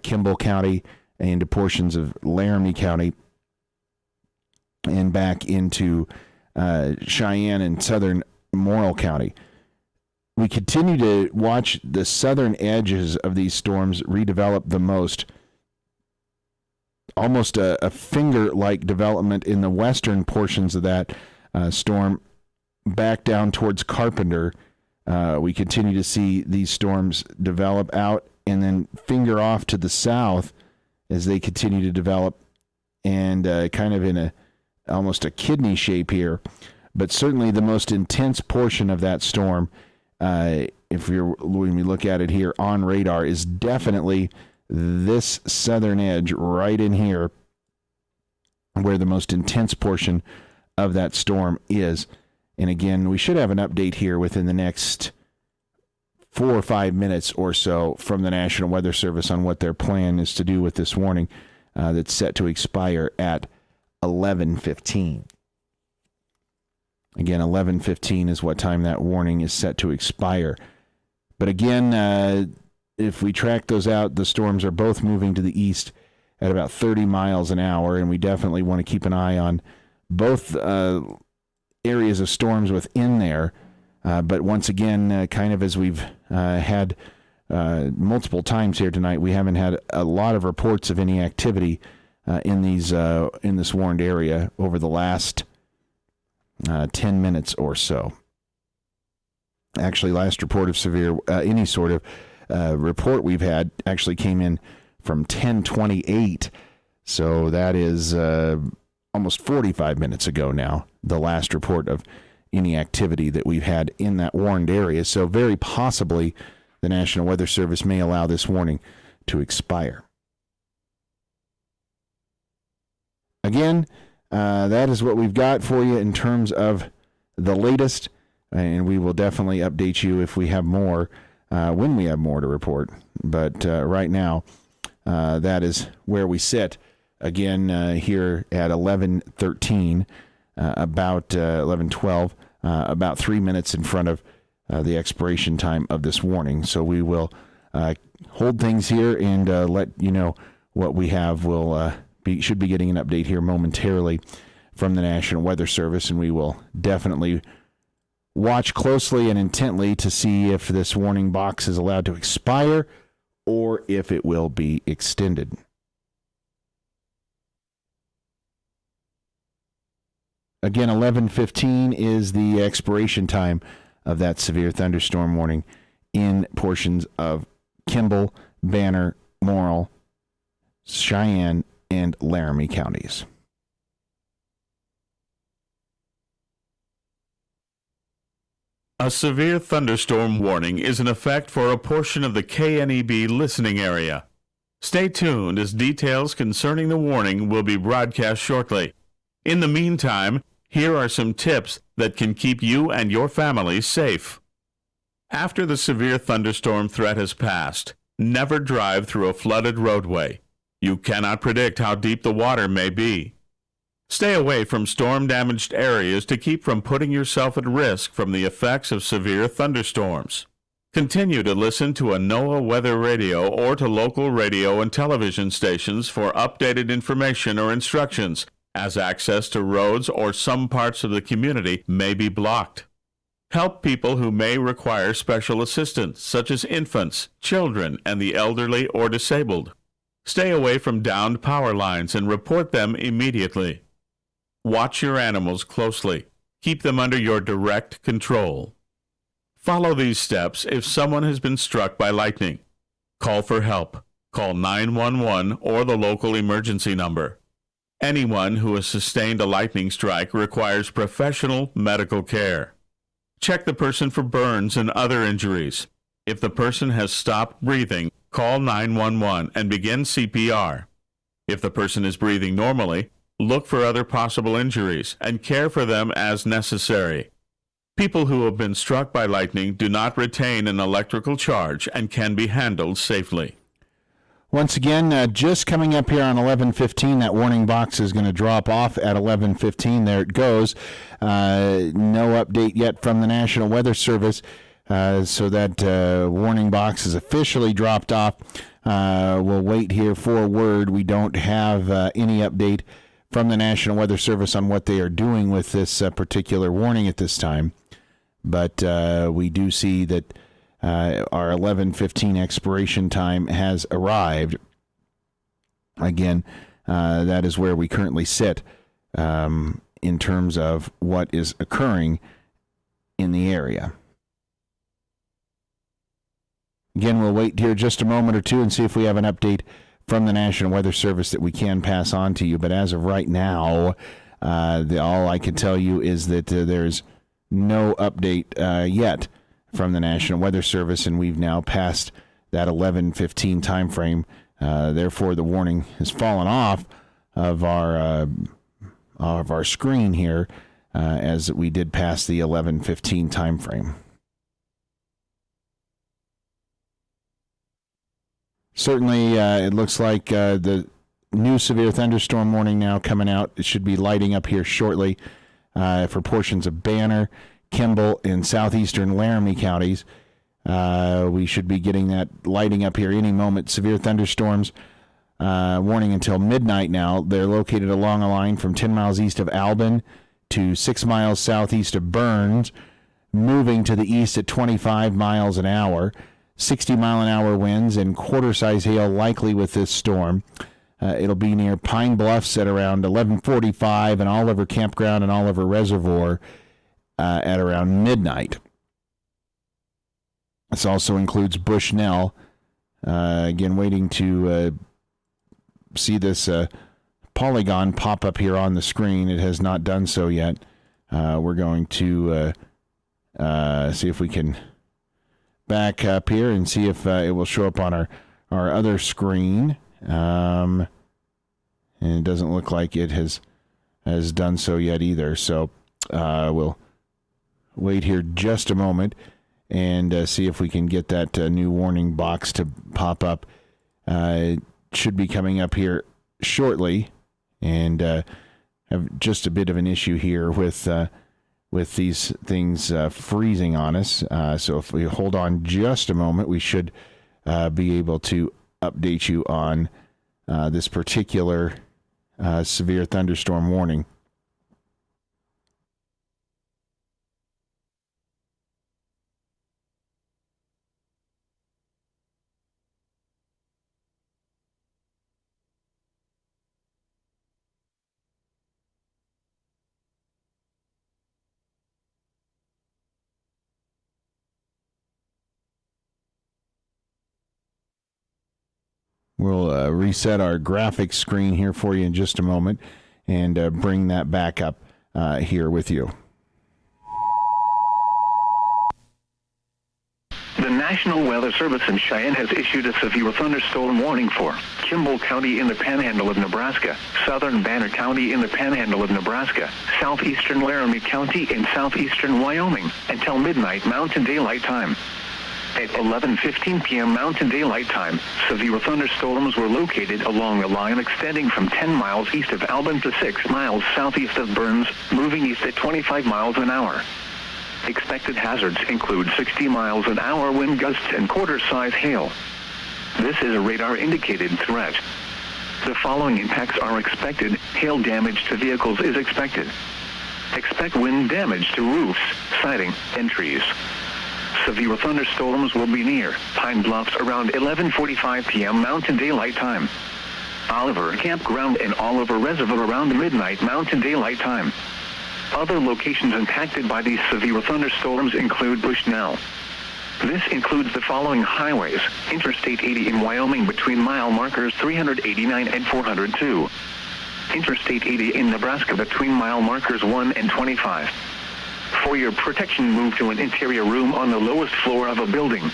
Kimball County and portions of Laramie County and back into Cheyenne and southern Morrill County. We continue to watch the southern edges of these storms redevelop the most. Almost a finger-like development in the western portions of that storm back down towards Carpenter. We continue to see these storms develop out and then finger off to the south as they continue to develop, and kind of in almost a kidney shape here. But certainly the most intense portion of that storm, when we look at it here on radar, is definitely this southern edge right in here, where the most intense portion of that storm is. And again, we should have an update here within the next 4 or 5 minutes or so from the National Weather Service on what their plan is to do with this warning that's set to expire at 11:15. Again, 11:15 is what time that warning is set to expire. But again, if we track those out, the storms are both moving to the east at about 30 miles an hour, and we definitely want to keep an eye on both areas of storms within there. But once again, kind of as we've had multiple times here tonight, we haven't had a lot of reports of any activity in this warned area over the last 10 minutes or so. Actually, last report of severe, any sort of report we've had actually came in from 10:28. So that is almost 45 minutes ago now, the last report of any activity that we've had in that warned area. So very possibly the National Weather Service may allow this warning to expire. Again, that is what we've got for you in terms of the latest, and we will definitely update you if we have more, when we have more to report. But right now, that is where we sit. Again, here at 11:13, about 11:12, about 3 minutes in front of the expiration time of this warning. So we will hold things here and let you know what we have. We'll should be getting an update here momentarily from the National Weather Service, and we will definitely watch closely and intently to see if this warning box is allowed to expire or if it will be extended. Again, 11:15 is the expiration time of that severe thunderstorm warning in portions of Kimball, Banner, Morrill, Cheyenne, and Laramie counties. A severe thunderstorm warning is in effect for a portion of the KNEB listening area. Stay tuned as details concerning the warning will be broadcast shortly. In the meantime, here are some tips that can keep you and your family safe. After the severe thunderstorm threat has passed, never drive through a flooded roadway. You cannot predict how deep the water may be. Stay away from storm-damaged areas to keep from putting yourself at risk from the effects of severe thunderstorms. Continue to listen to a NOAA weather radio or to local radio and television stations for updated information or instructions, as access to roads or some parts of the community may be blocked. Help people who may require special assistance, such as infants, children, and the elderly or disabled. Stay away from downed power lines and report them immediately. Watch your animals closely. Keep them under your direct control. Follow these steps if someone has been struck by lightning. Call for help. Call 911 or the local emergency number. Anyone who has sustained a lightning strike requires professional medical care. Check the person for burns and other injuries. If the person has stopped breathing, call 911 and begin CPR. If the person is breathing normally, look for other possible injuries and care for them as necessary. People who have been struck by lightning do not retain an electrical charge and can be handled safely. Once again, just coming up here on 11:15, that warning box is going to drop off at 11:15. There it goes. No update yet from the National Weather Service, so that warning box is officially dropped off. We'll wait here for word. We don't have any update from the National Weather Service on what they are doing with this particular warning at this time. But we do see that our 11:15 expiration time has arrived. Again, that is where we currently sit in terms of what is occurring in the area. Again, we'll wait here just a moment or two and see if we have an update from the National Weather Service that we can pass on to you. But as of right now, all I can tell you is that there's no update yet from the National Weather Service, and we've now passed that 11:15 time frame. Therefore, the warning has fallen off of our screen here as we did pass the 11:15 time frame. Certainly, it looks like the new severe thunderstorm warning now coming out. It should be lighting up here shortly for portions of Banner, Kimball, and southeastern Laramie counties. We should be getting that lighting up here any moment. Severe thunderstorms warning until midnight now. They're located along a line from 10 miles east of Albin to 6 miles southeast of Burns, moving to the east at 25 miles an hour. 60-mile-an-hour winds and quarter-size hail likely with this storm. It'll be near Pine Bluffs at around 11:45 and Oliver Campground and Oliver Reservoir at around midnight. This also includes Bushnell. Again, waiting to see this polygon pop up here on the screen. It has not done so yet. We're going to see if we can back up here and see if it will show up on our other screen. And it doesn't look like it has done so yet either. So we'll wait here just a moment and see if we can get that new warning box to pop up. It should be coming up here shortly, and have just a bit of an issue here with these things freezing on us. So if we hold on just a moment, we should be able to update you on this particular severe thunderstorm warning. We'll reset our graphics screen here for you in just a moment and bring that back up here with you. The National Weather Service in Cheyenne has issued a severe thunderstorm warning for Kimball County in the Panhandle of Nebraska, southern Banner County in the Panhandle of Nebraska, southeastern Laramie County, and southeastern Wyoming until midnight Mountain Daylight Time. At 11:15 p.m. Mountain Daylight Time, severe thunderstorms were located along the line extending from 10 miles east of Albin to 6 miles southeast of Burns, moving east at 25 miles an hour. Expected hazards include 60 miles an hour wind gusts and quarter-size hail. This is a radar-indicated threat. The following impacts are expected. Hail damage to vehicles is expected. Expect wind damage to roofs, siding, and trees. Severe thunderstorms will be near Pine Bluffs around 11:45 p.m. Mountain Daylight Time. Oliver Campground and Oliver Reservoir around midnight Mountain Daylight Time. Other locations impacted by these severe thunderstorms include Bushnell. This includes the following highways: Interstate 80 in Wyoming between mile markers 389 and 402. Interstate 80 in Nebraska between mile markers 1 and 25. For your protection, move to an interior room on the lowest floor of a building.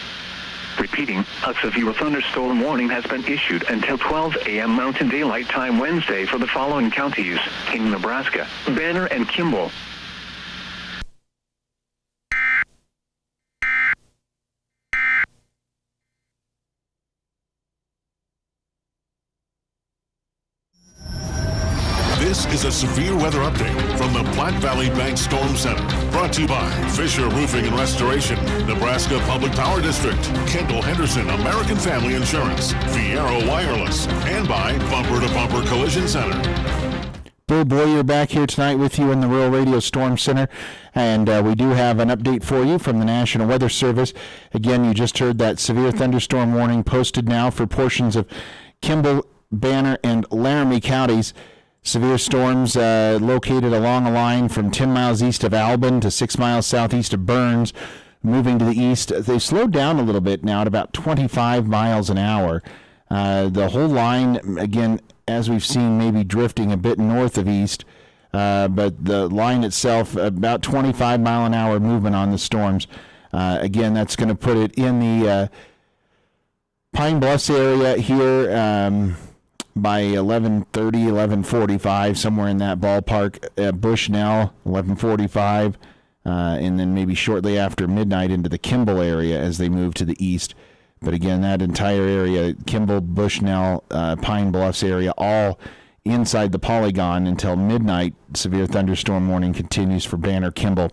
Repeating, a severe thunderstorm warning has been issued until 12 a.m. Mountain Daylight Time Wednesday for the following counties in Nebraska: Banner and Kimball. This is a severe weather update from the Platte Valley Bank Storm Center. Brought to you by Fisher Roofing and Restoration, Nebraska Public Power District, Kendall Henderson American Family Insurance, Fiero Wireless, and by Bumper to Bumper Collision Center. Bill Boyer back here tonight with you in the Rural Radio Storm Center, and we do have an update for you from the National Weather Service. Again, you just heard that severe thunderstorm warning posted now for portions of Kimball, Banner, and Laramie counties. Severe storms located along a line from 10 miles east of Albin to 6 miles southeast of Burns, moving to the east. They've slowed down a little bit now at about 25 miles an hour. The whole line, again, as we've seen, maybe drifting a bit north of east, but the line itself, about 25 mile an hour movement on the storms. Again, that's going to put it in the Pine Bluffs area here by 11:30, 11:45, somewhere in that ballpark. Bushnell, 11:45, and then maybe shortly after midnight into the Kimball area as they move to the east. But again, that entire area, Kimball, Bushnell, Pine Bluffs area, all inside the polygon until midnight. Severe thunderstorm warning continues for Banner, Kimball,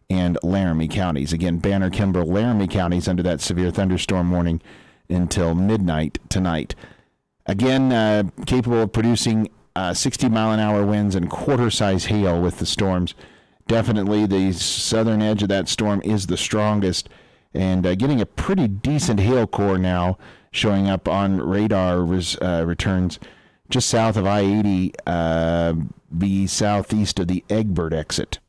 and Laramie counties. Again, Banner, Kimball, Laramie counties under that severe thunderstorm warning until midnight tonight. Again, capable of producing 60-mile-an-hour winds and quarter-size hail with the storms. Definitely the southern edge of that storm is the strongest, and getting a pretty decent hail core now showing up on radar returns just south of I-80, be southeast of the Egbert exit.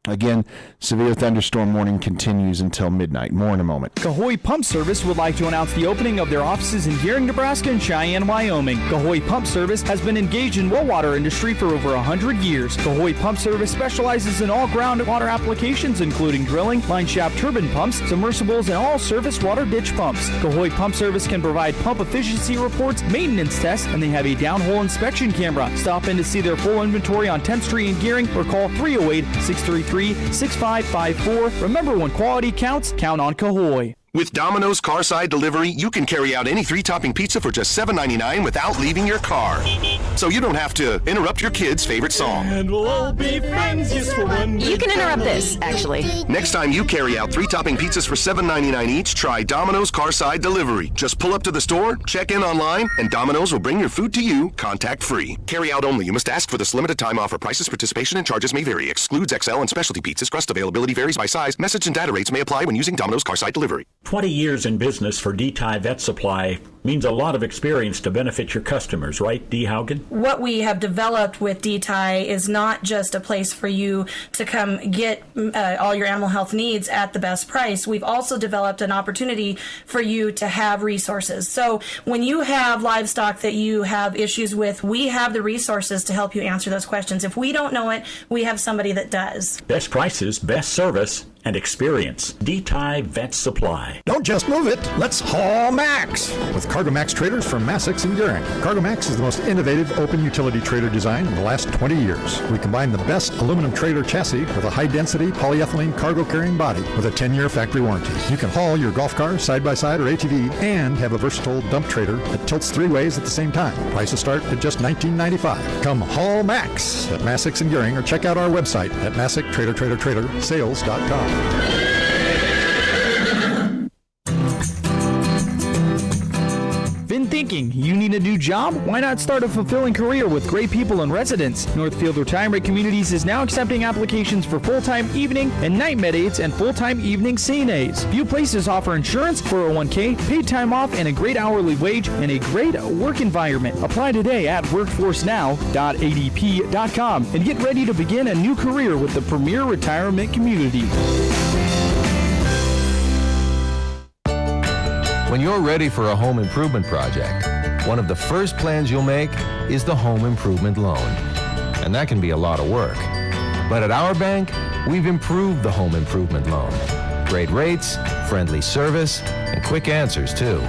Again, severe thunderstorm warning continues until midnight. More in a moment. Cahoy Pump Service would like to announce the opening of their offices in Gearing, Nebraska and Cheyenne, Wyoming. Cahoy Pump Service has been engaged in well water industry for over 100 years. Cahoy Pump Service specializes in all groundwater applications, including drilling, line shaft turbine pumps, submersibles, and all surface water ditch pumps. Cahoy Pump Service can provide pump efficiency reports, maintenance tests, and they have a downhole inspection camera. Stop in to see their full inventory on 10th Street in Gearing or call 308-633-6554. Remember, when quality counts, count on Cahoy. With Domino's Carside Delivery, you can carry out any 3-topping pizza for just $7.99 without leaving your car. So you don't have to interrupt your kid's favorite song. And we'll all be friends just for one You can interrupt this, actually. Next time you carry out 3-topping pizzas for $7.99 each, try Domino's Carside Delivery. Just pull up to the store, check in online, and Domino's will bring your food to you contact-free. Carry out only. You must ask for this limited time offer. Prices, participation, and charges may vary. Excludes XL and specialty pizzas. Crust availability varies by size. Message and data rates may apply when using Domino's Carside Delivery. 20 years in business for D-Tie Vet Supply means a lot of experience to benefit your customers, right, Dee Haugen? What we have developed with D-Tie is not just a place for you to come get all your animal health needs at the best price. We've also developed an opportunity for you to have resources. So when you have livestock that you have issues with, we have the resources to help you answer those questions. If we don't know it, we have somebody that does. Best prices, best service, and experience. D-Tie Vet Supply. Don't just move it, let's haul Max with Cargo Max trailers from Massex and Gearing. Cargo Max is the most innovative open utility trailer design in the last 20 years. We combine the best aluminum trailer chassis with a high-density polyethylene cargo carrying body with a 10-year factory warranty. You can haul your golf car, side-by-side, or ATV and have a versatile dump trailer that tilts 3 ways at the same time. Prices start at just $19.95. Come haul Max at Massex and Gearing or check out our website at massextrailersales.com. thinking, you need a new job? Why not start a fulfilling career with great people and residents? Northfield Retirement Communities is now accepting applications for full-time evening and night med aides and full-time evening CNAs. Few places offer insurance, 401k, paid time off, and a great hourly wage and a great work environment. Apply today at workforcenow.adp.com and get ready to begin a new career with the premier retirement community. When you're ready for a home improvement project, one of the first plans you'll make is the home improvement loan. And that can be a lot of work. But at our bank, we've improved the home improvement loan. Great rates, friendly service, and quick answers, too.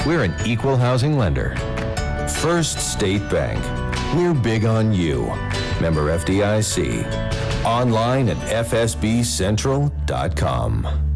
We're an equal housing lender. First State Bank. We're big on you. Member FDIC. Online at fsbcentral.com.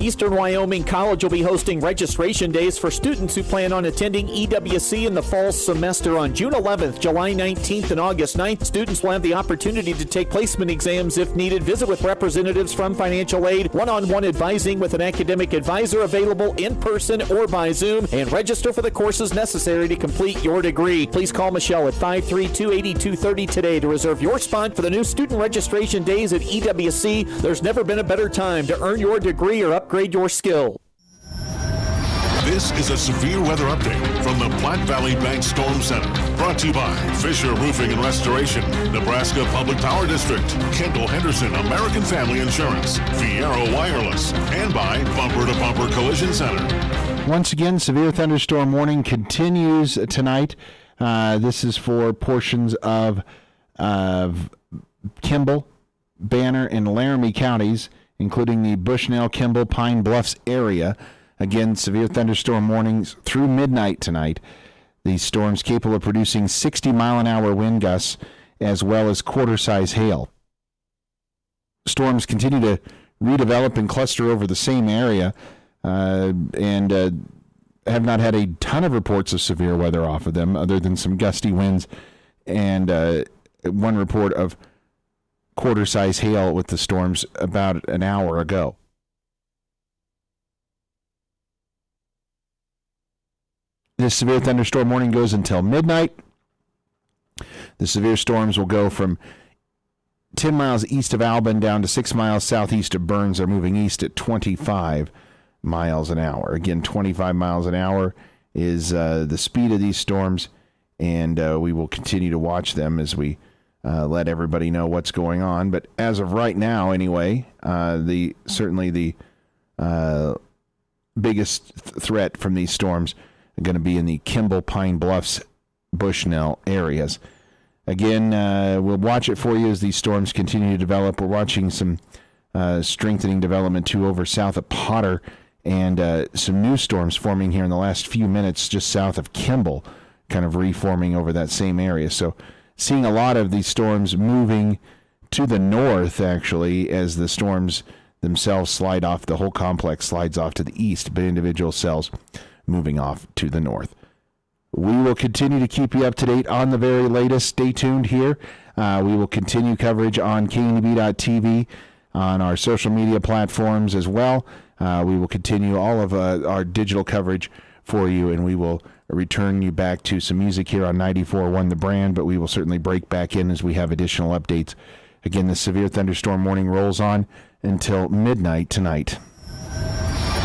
Eastern Wyoming College will be hosting registration days for students who plan on attending EWC in the fall semester on June 11th, July 19th, and August 9th. Students will have the opportunity to take placement exams if needed, visit with representatives from financial aid, one-on-one advising with an academic advisor available in person or by Zoom, and register for the courses necessary to complete your degree. Please call Michelle at 532-8230 today to reserve your spot for the new student registration days at EWC. There's never been a better time to earn your degree or upgrade your skill. This is a severe weather update from the Platte Valley Bank Storm Center. Brought to you by Fisher Roofing and Restoration, Nebraska Public Power District, Kendall Henderson American Family Insurance, Fiero Wireless, and by Bumper to Bumper Collision Center. Once again, severe thunderstorm warning continues tonight. This is for portions of Kimball, Banner, and Laramie counties, including the Bushnell, Kimball, Pine Bluffs area. Again, severe thunderstorm warnings through midnight tonight. These storms capable of producing 60-mile-an-hour wind gusts as well as quarter-size hail. Storms continue to redevelop and cluster over the same area and have not had a ton of reports of severe weather off of them other than some gusty winds and one report of quarter-size hail with the storms about an hour ago. This severe thunderstorm warning goes until midnight. The severe storms will go from 10 miles east of Albin down to 6 miles southeast of Burns. They're moving east at 25 miles an hour. Again, 25 miles an hour is the speed of these storms, and we will continue to watch them as we let everybody know what's going on. But as of right now, anyway, certainly the biggest threat from these storms are going to be in the Kimball, Pine Bluffs, Bushnell areas. Again, we'll watch it for you as these storms continue to develop. We're watching some strengthening development, too, over south of Potter, and some new storms forming here in the last few minutes just south of Kimball, kind of reforming over that same area. So seeing a lot of these storms moving to the north, actually, as the storms themselves slide off. The whole complex slides off to the east, but individual cells moving off to the north. We will continue to keep you up to date on the very latest. Stay tuned here. We will continue coverage on KNB.TV, on our social media platforms as well. We will continue all of our digital coverage for you, and we will return you back to some music here on 94.1 The Brand, but we will certainly break back in as we have additional updates. Again, the severe thunderstorm warning rolls on until midnight tonight.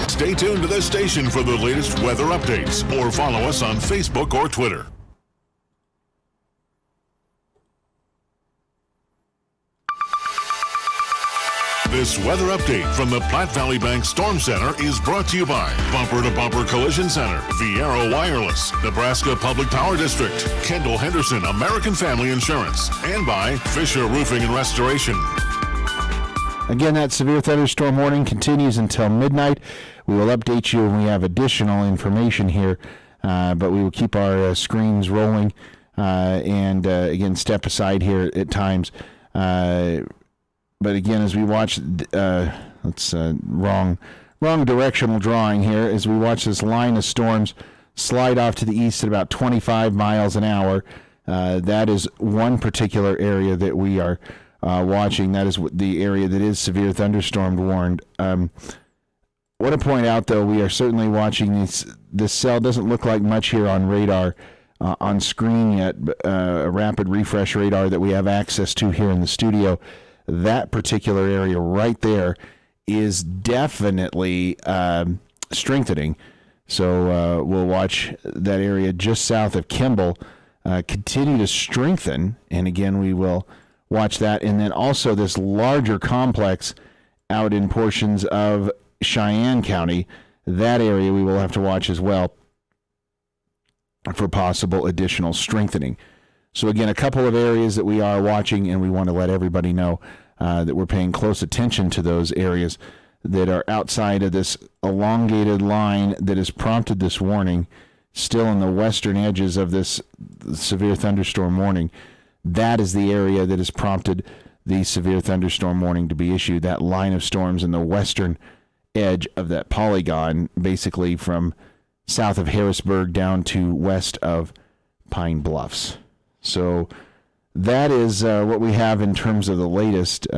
Stay tuned to this station for the latest weather updates, or follow us on Facebook or Twitter. This weather update from the Platte Valley Bank Storm Center is brought to you by Bumper to Bumper Collision Center, Fiero Wireless, Nebraska Public Power District, Kendall Henderson American Family Insurance, and by Fisher Roofing and Restoration. Again, that severe thunderstorm warning continues until midnight. We will update you when we have additional information here, but we will keep our screens rolling and again, step aside here at times. But again, as we watch, wrong directional drawing here, as we watch this line of storms slide off to the east at about 25 miles an hour. That is one particular area that we are watching. That is the area that is severe thunderstorm warned. want to point out, though, we are certainly watching this cell. Doesn't look like much here on radar, on screen yet. A rapid refresh radar that we have access to here in the studio. That particular area right there is definitely strengthening. So we'll watch that area just south of Kimball continue to strengthen. And again, we will watch that. And then also this larger complex out in portions of Cheyenne County, that area we will have to watch as well for possible additional strengthening. So again, a couple of areas that we are watching, and we want to let everybody know that we're paying close attention to those areas that are outside of this elongated line that has prompted this warning, still in the western edges of this severe thunderstorm warning. That is the area that has prompted the severe thunderstorm warning to be issued, that line of storms in the western edge of that polygon, basically from south of Harrisburg down to west of Pine Bluffs. So that is what we have in terms of the latest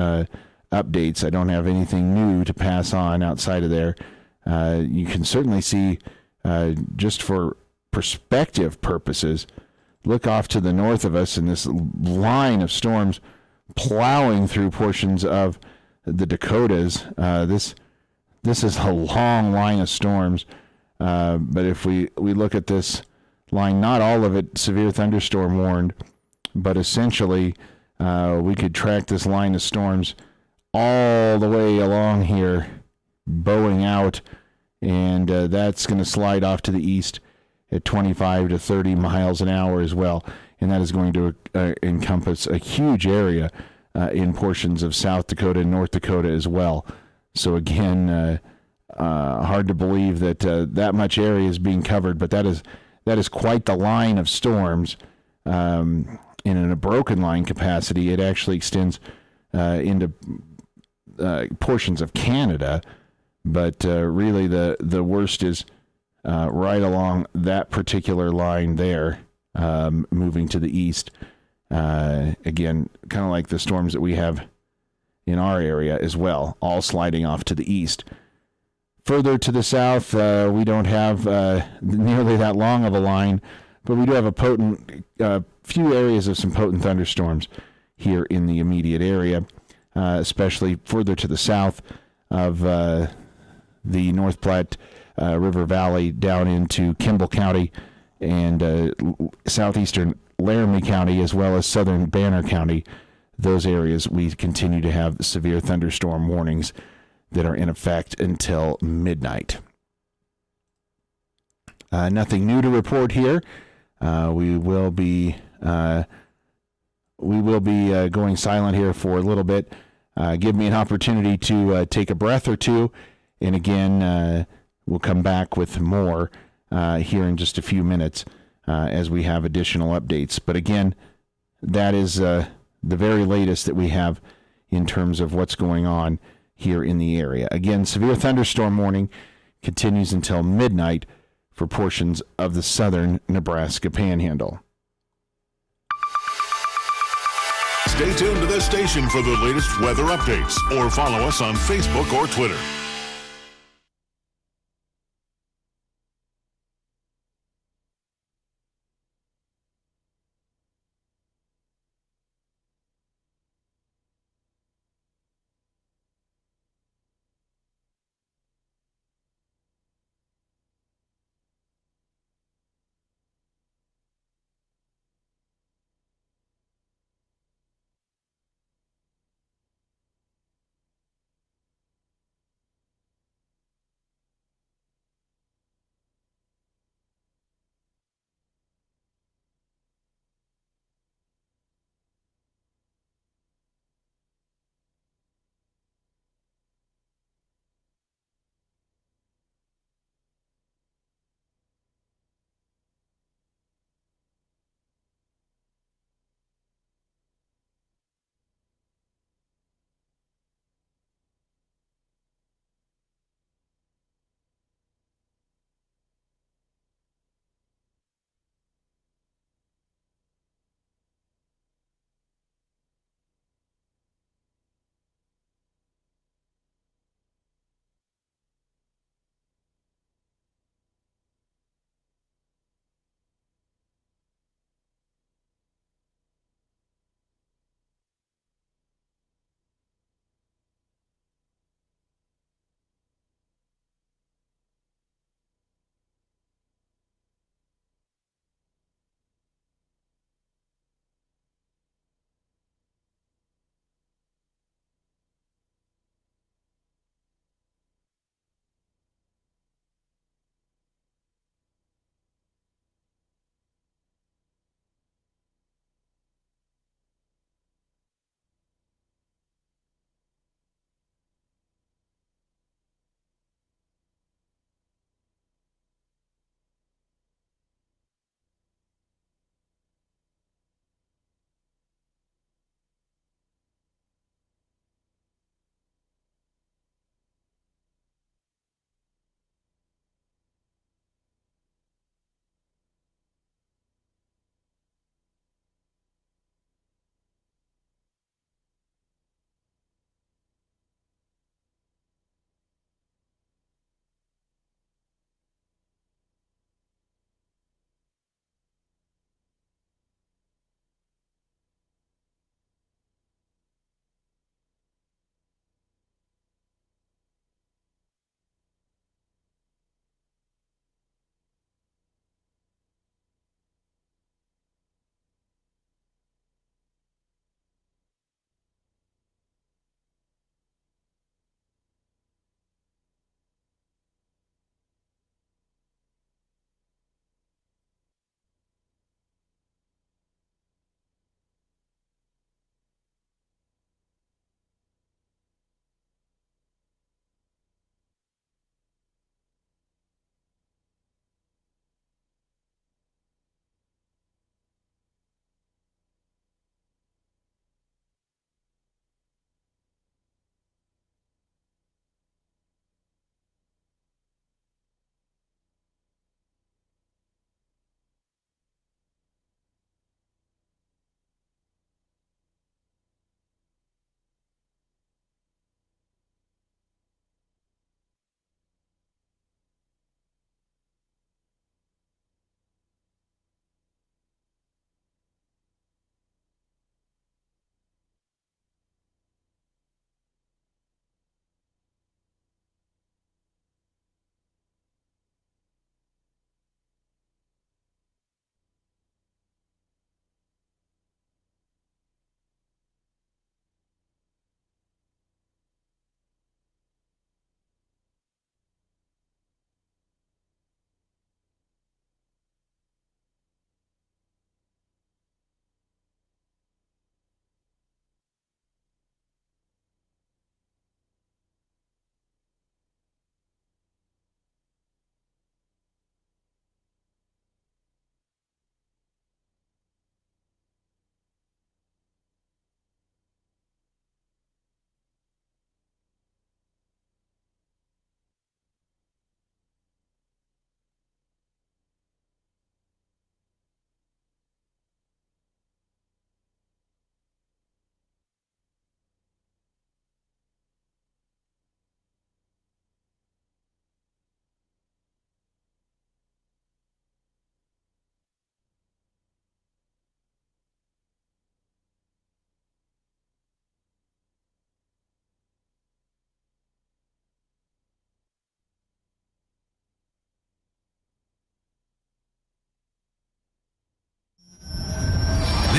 updates. I don't have anything new to pass on outside of there. You can certainly see, just for perspective purposes, look off to the north of us in this line of storms plowing through portions of the Dakotas. This is a long line of storms, but if we look at this line, not all of it severe thunderstorm warned, but essentially we could track this line of storms all the way along here, bowing out, and that's going to slide off to the east at 25 to 30 miles an hour as well, and that is going to encompass a huge area in portions of South Dakota and North Dakota as well. So again, hard to believe that that much area is being covered, but that is quite the line of storms. And in a broken line capacity, it actually extends into portions of Canada, but really the worst is right along that particular line there, moving to the east. Again, kind of like the storms that we have in our area as well, all sliding off to the east. Further to the south, we don't have nearly that long of a line, but we do have a potent, few areas of some potent thunderstorms here in the immediate area, especially further to the south of the North Platte River Valley down into Kimball County and southeastern Laramie County, as well as southern Banner County. Those areas we continue to have severe thunderstorm warnings that are in effect until midnight. Nothing new to report here. We will be going silent here for a little bit. Give me an opportunity to take a breath or two, and again, we'll come back with more here in just a few minutes as we have additional updates. But again, that is the very latest that we have in terms of what's going on here in the area. Again, severe thunderstorm warning continues until midnight for portions of the southern Nebraska Panhandle. Stay tuned to this station for the latest weather updates, or follow us on Facebook or Twitter.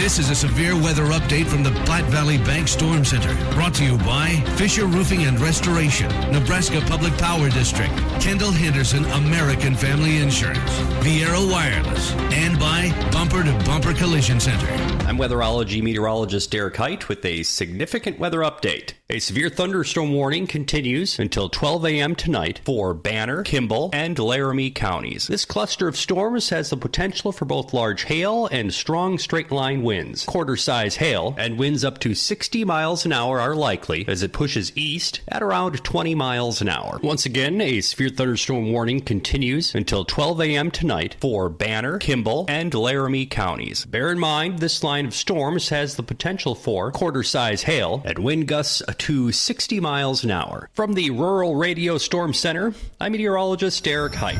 This is a severe weather update from the Platte Valley Bank Storm Center. Brought to you by Fisher Roofing and Restoration, Nebraska Public Power District, Kendall Henderson American Family Insurance, Viera Wireless, and by Bumper to Bumper Collision Center. I'm weatherology meteorologist Derek Height with a significant weather update. A severe thunderstorm warning continues until 12 a.m. tonight for Banner, Kimball, and Laramie counties. This cluster of storms has the potential for both large hail and strong straight-line winds. Quarter-size hail and winds up to 60 miles an hour are likely as it pushes east at around 20 miles an hour. Once again, a severe thunderstorm warning continues until 12 a.m. tonight for Banner, Kimball, and Laramie counties. Bear in mind, this line of storms has the potential for quarter-size hail and wind gusts to 60 miles an hour. From the Rural Radio Storm Center, I'm meteorologist Derek Height.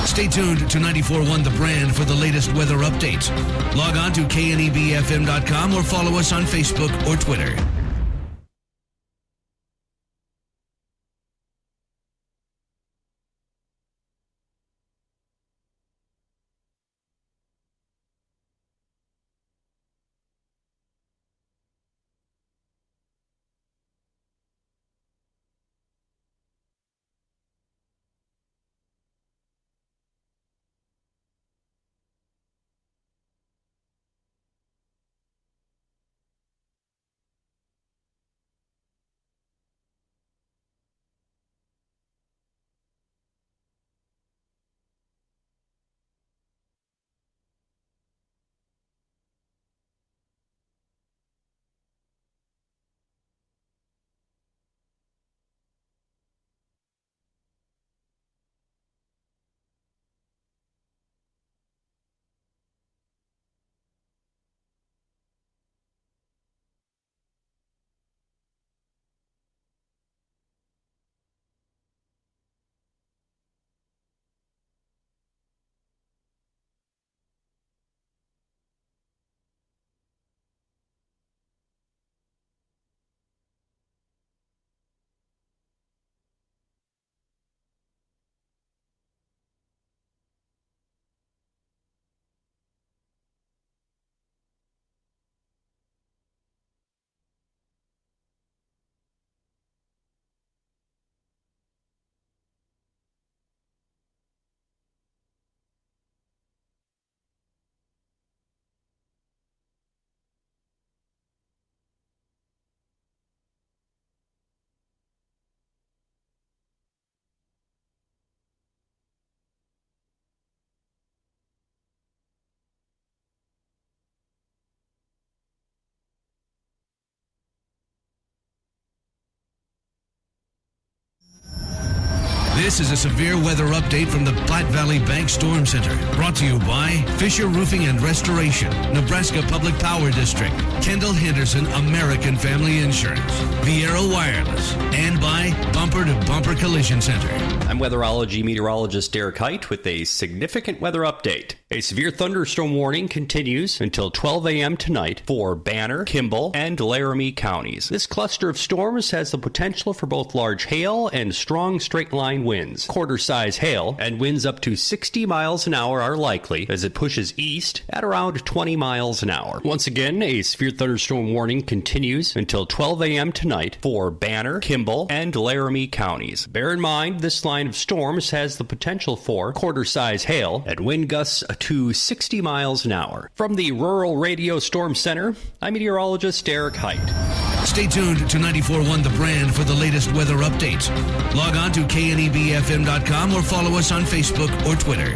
Stay tuned to 94.1 The Brand for the latest weather updates. Log on to knebfm.com or follow us on Facebook or Twitter. This is a severe weather update from the Platte Valley Bank Storm Center. Brought to you by Fisher Roofing and Restoration, Nebraska Public Power District, Kendall Henderson American Family Insurance, Viera Wireless, and by Bumper to Bumper Collision Center. I'm weatherology meteorologist Derek Height with a significant weather update. A severe thunderstorm warning continues until 12 a.m. tonight for Banner, Kimball, and Laramie counties. This cluster of storms has the potential for both large hail and strong straight-line winds. Quarter-size hail and winds up to 60 miles an hour are likely as it pushes east at around 20 miles an hour. Once again, a severe thunderstorm warning continues until 12 a.m. tonight for Banner, Kimball, and Laramie counties. Bear in mind, this line of storms has the potential for quarter-size hail and wind gusts to 60 miles an hour. From the Rural Radio Storm Center, I'm meteorologist Derek Height. Stay tuned to 94.1 The Brand for the latest weather updates. Log on to knebfm.com or follow us on Facebook or Twitter.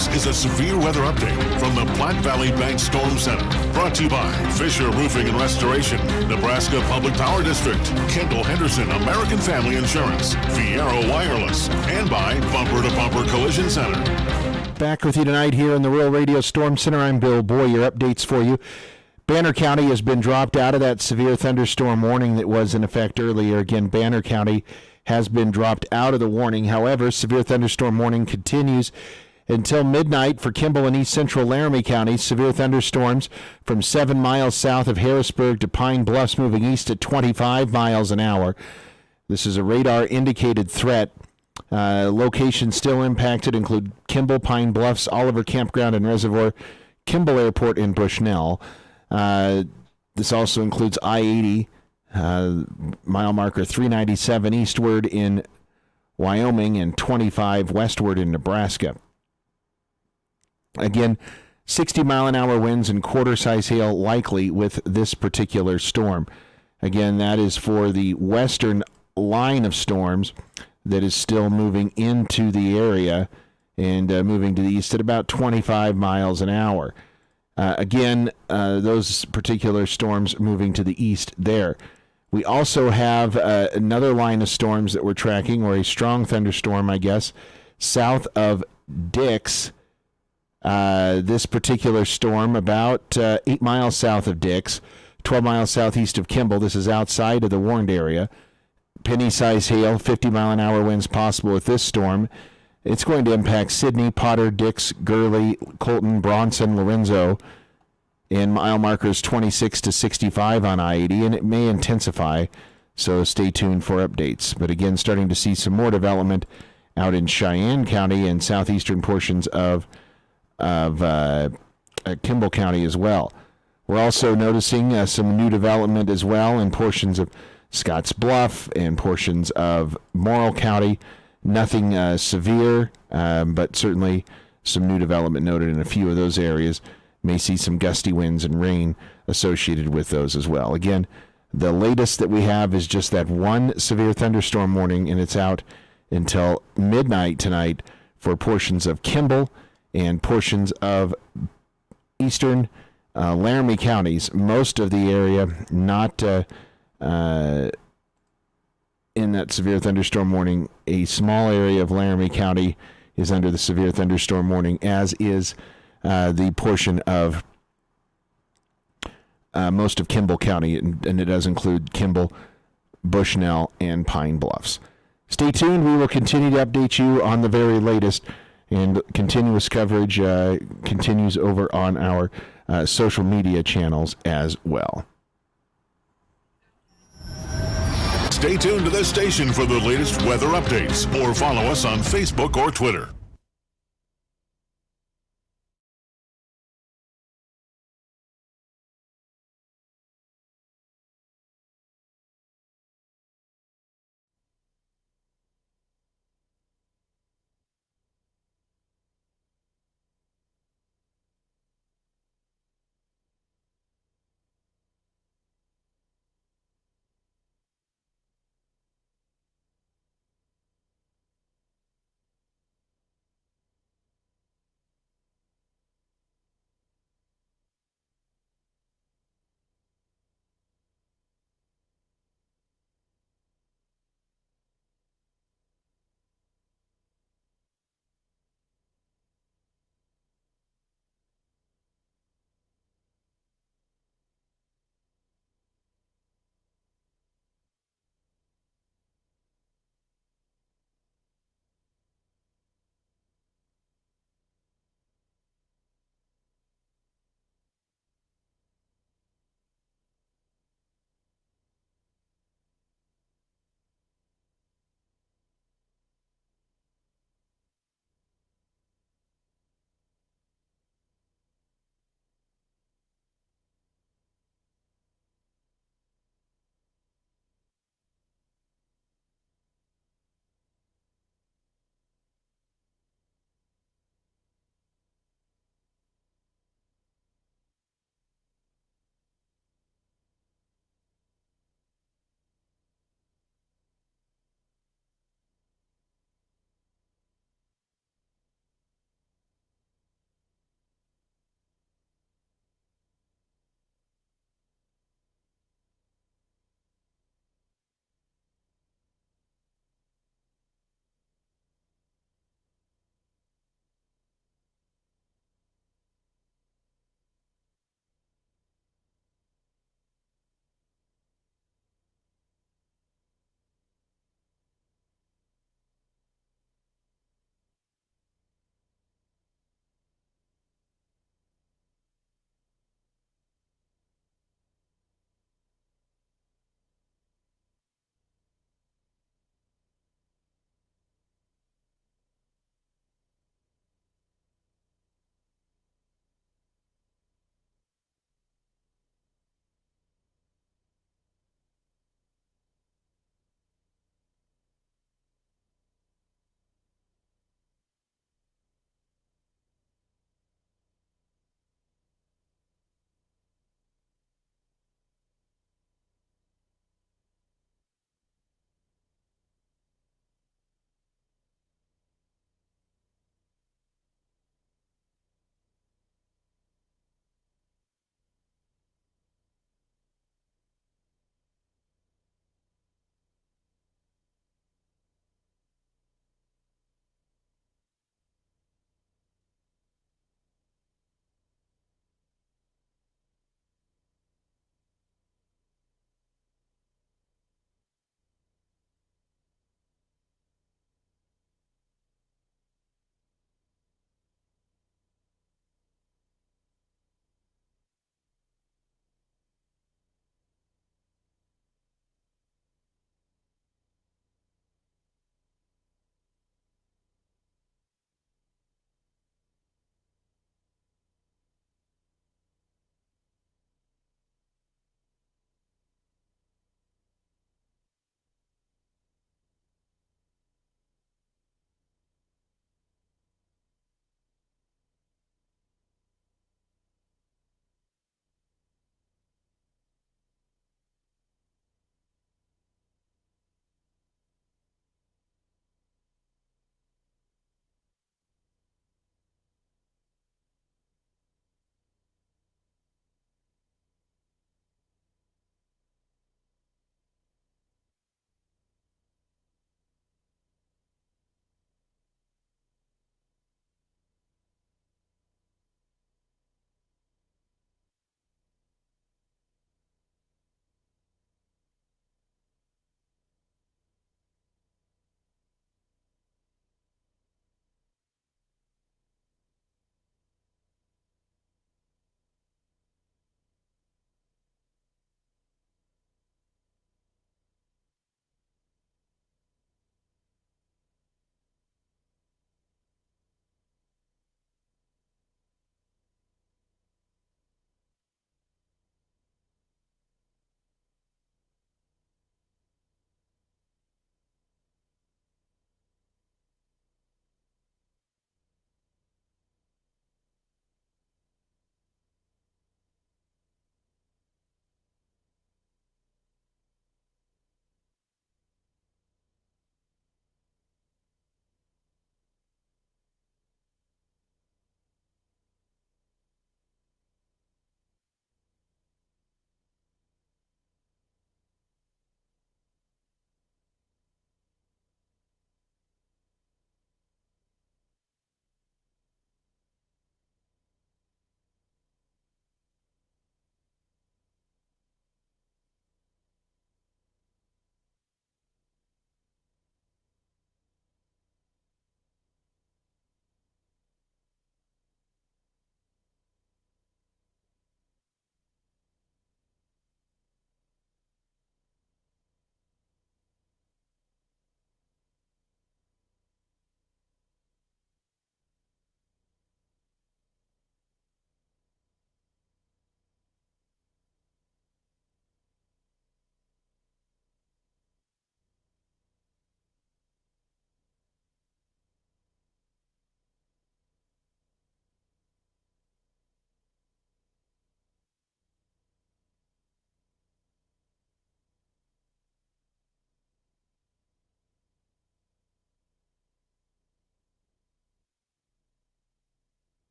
This is a severe weather update from the Platte Valley Bank Storm Center. Brought to you by Fisher Roofing and Restoration, Nebraska Public Power District, Kendall Henderson American Family Insurance, Fiero Wireless, and by Bumper to Bumper Collision Center. Back with you tonight here in the Rural Radio Storm Center. I'm Bill Boyer. Updates for you. Banner County has been dropped out of that severe thunderstorm warning that was in effect earlier. Again, Banner County has been dropped out of the warning. However, severe thunderstorm warning continues until midnight for Kimball and East Central Laramie counties. Severe thunderstorms from 7 miles south of Harrisburg to Pine Bluffs, moving east at 25 miles an hour. This is a radar-indicated threat. Locations still impacted include Kimball, Pine Bluffs, Oliver Campground and Reservoir, Kimball Airport, and Bushnell. This also includes I-80, mile marker 397 eastward in Wyoming and 25 westward in Nebraska. Again, 60-mile-an-hour winds and quarter-size hail likely with this particular storm. Again, that is for the western line of storms that is still moving into the area and moving to the east at about 25 miles an hour. Again, those particular storms moving to the east there. We also have another line of storms that we're tracking, or a strong thunderstorm, I guess, south of Dix. This particular storm about 8 miles south of Dix, 12 miles southeast of Kimball. This is outside of the warned area. Penny-size hail, 50-mile-an-hour winds possible with this storm. It's going to impact Sidney, Potter, Dix, Gurley, Colton, Bronson, Lorenzo, in mile markers 26 to 65 on I-80, and it may intensify, so stay tuned for updates. But again, starting to see some more development out in Cheyenne County and southeastern portions of Kimball County as well. We're also noticing some new development as well in portions of Scotts Bluff and portions of Morrill County. Nothing severe, but certainly some new development noted in a few of those areas. May see some gusty winds and rain associated with those as well. Again, the latest that we have is just that one severe thunderstorm warning, and it's out until midnight tonight for portions of Kimball and portions of eastern Laramie counties. Most of the area not in that severe thunderstorm warning. A small area of Laramie County is under the severe thunderstorm warning, as is the portion of most of Kimball County, and it does include Kimball, Bushnell, and Pine Bluffs. Stay tuned. We will continue to update you on the very latest, and continuous coverage continues over on our social media channels as well. Stay tuned to this station for the latest weather updates, or follow us on Facebook or Twitter.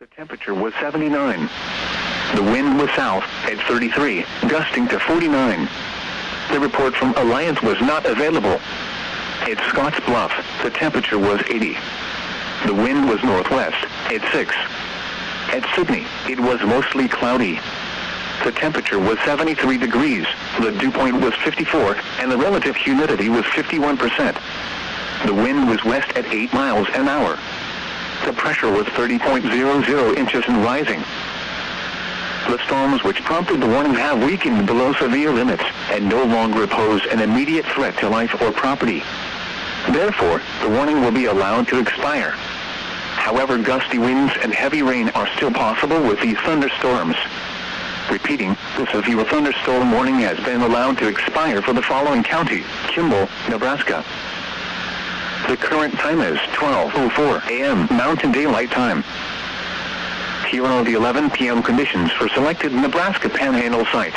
The temperature was 79. The wind was south at 33, gusting to 49. The report from Alliance was not available. At Scotts Bluff, the temperature was 80. The wind was northwest at 6. At Sydney, it was mostly cloudy. The temperature was 73 degrees, the dew point was 54, and the relative humidity was 51%. The wind was west at 8 miles an hour. The pressure was 30.00 inches and rising. The storms which prompted the warning have weakened below severe limits and no longer pose an immediate threat to life or property. Therefore, the warning will be allowed to expire. However, gusty winds and heavy rain are still possible with these thunderstorms. Repeating, the severe thunderstorm warning has been allowed to expire for the following county: Kimball, Nebraska. The current time is 12:04 a.m. Mountain Daylight Time. Here are the 11 p.m. conditions for selected Nebraska Panhandle sites.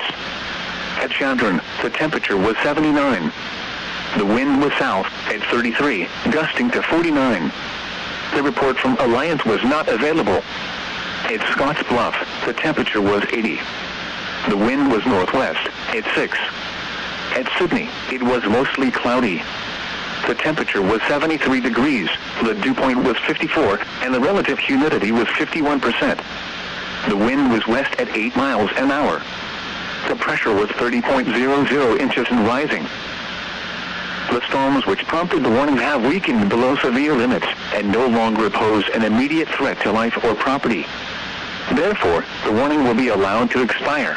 At Cheyenne, the temperature was 79. The wind was south at 33, gusting to 49. The report from Alliance was not available. At Scotts Bluff, the temperature was 80. The wind was northwest at 6. At Sydney, it was mostly cloudy. The temperature was 73 degrees, the dew point was 54, and the relative humidity was 51%. The wind was west at 8 miles an hour. The pressure was 30.00 inches and rising. The storms which prompted the warning have weakened below severe limits and no longer pose an immediate threat to life or property. Therefore, the warning will be allowed to expire.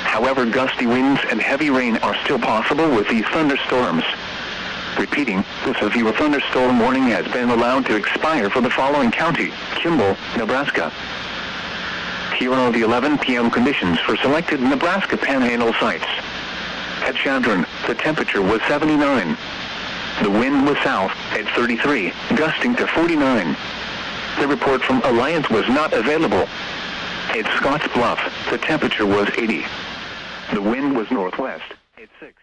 However, gusty winds and heavy rain are still possible with these thunderstorms. Repeating, the severe thunderstorm warning has been allowed to expire for the following county: Kimball, Nebraska. Here are the 11 p.m. conditions for selected Nebraska Panhandle sites. At Cheyenne, the temperature was 79. The wind was south at 33, gusting to 49. The report from Alliance was not available. At Scotts Bluff, the temperature was 80. The wind was northwest at 6.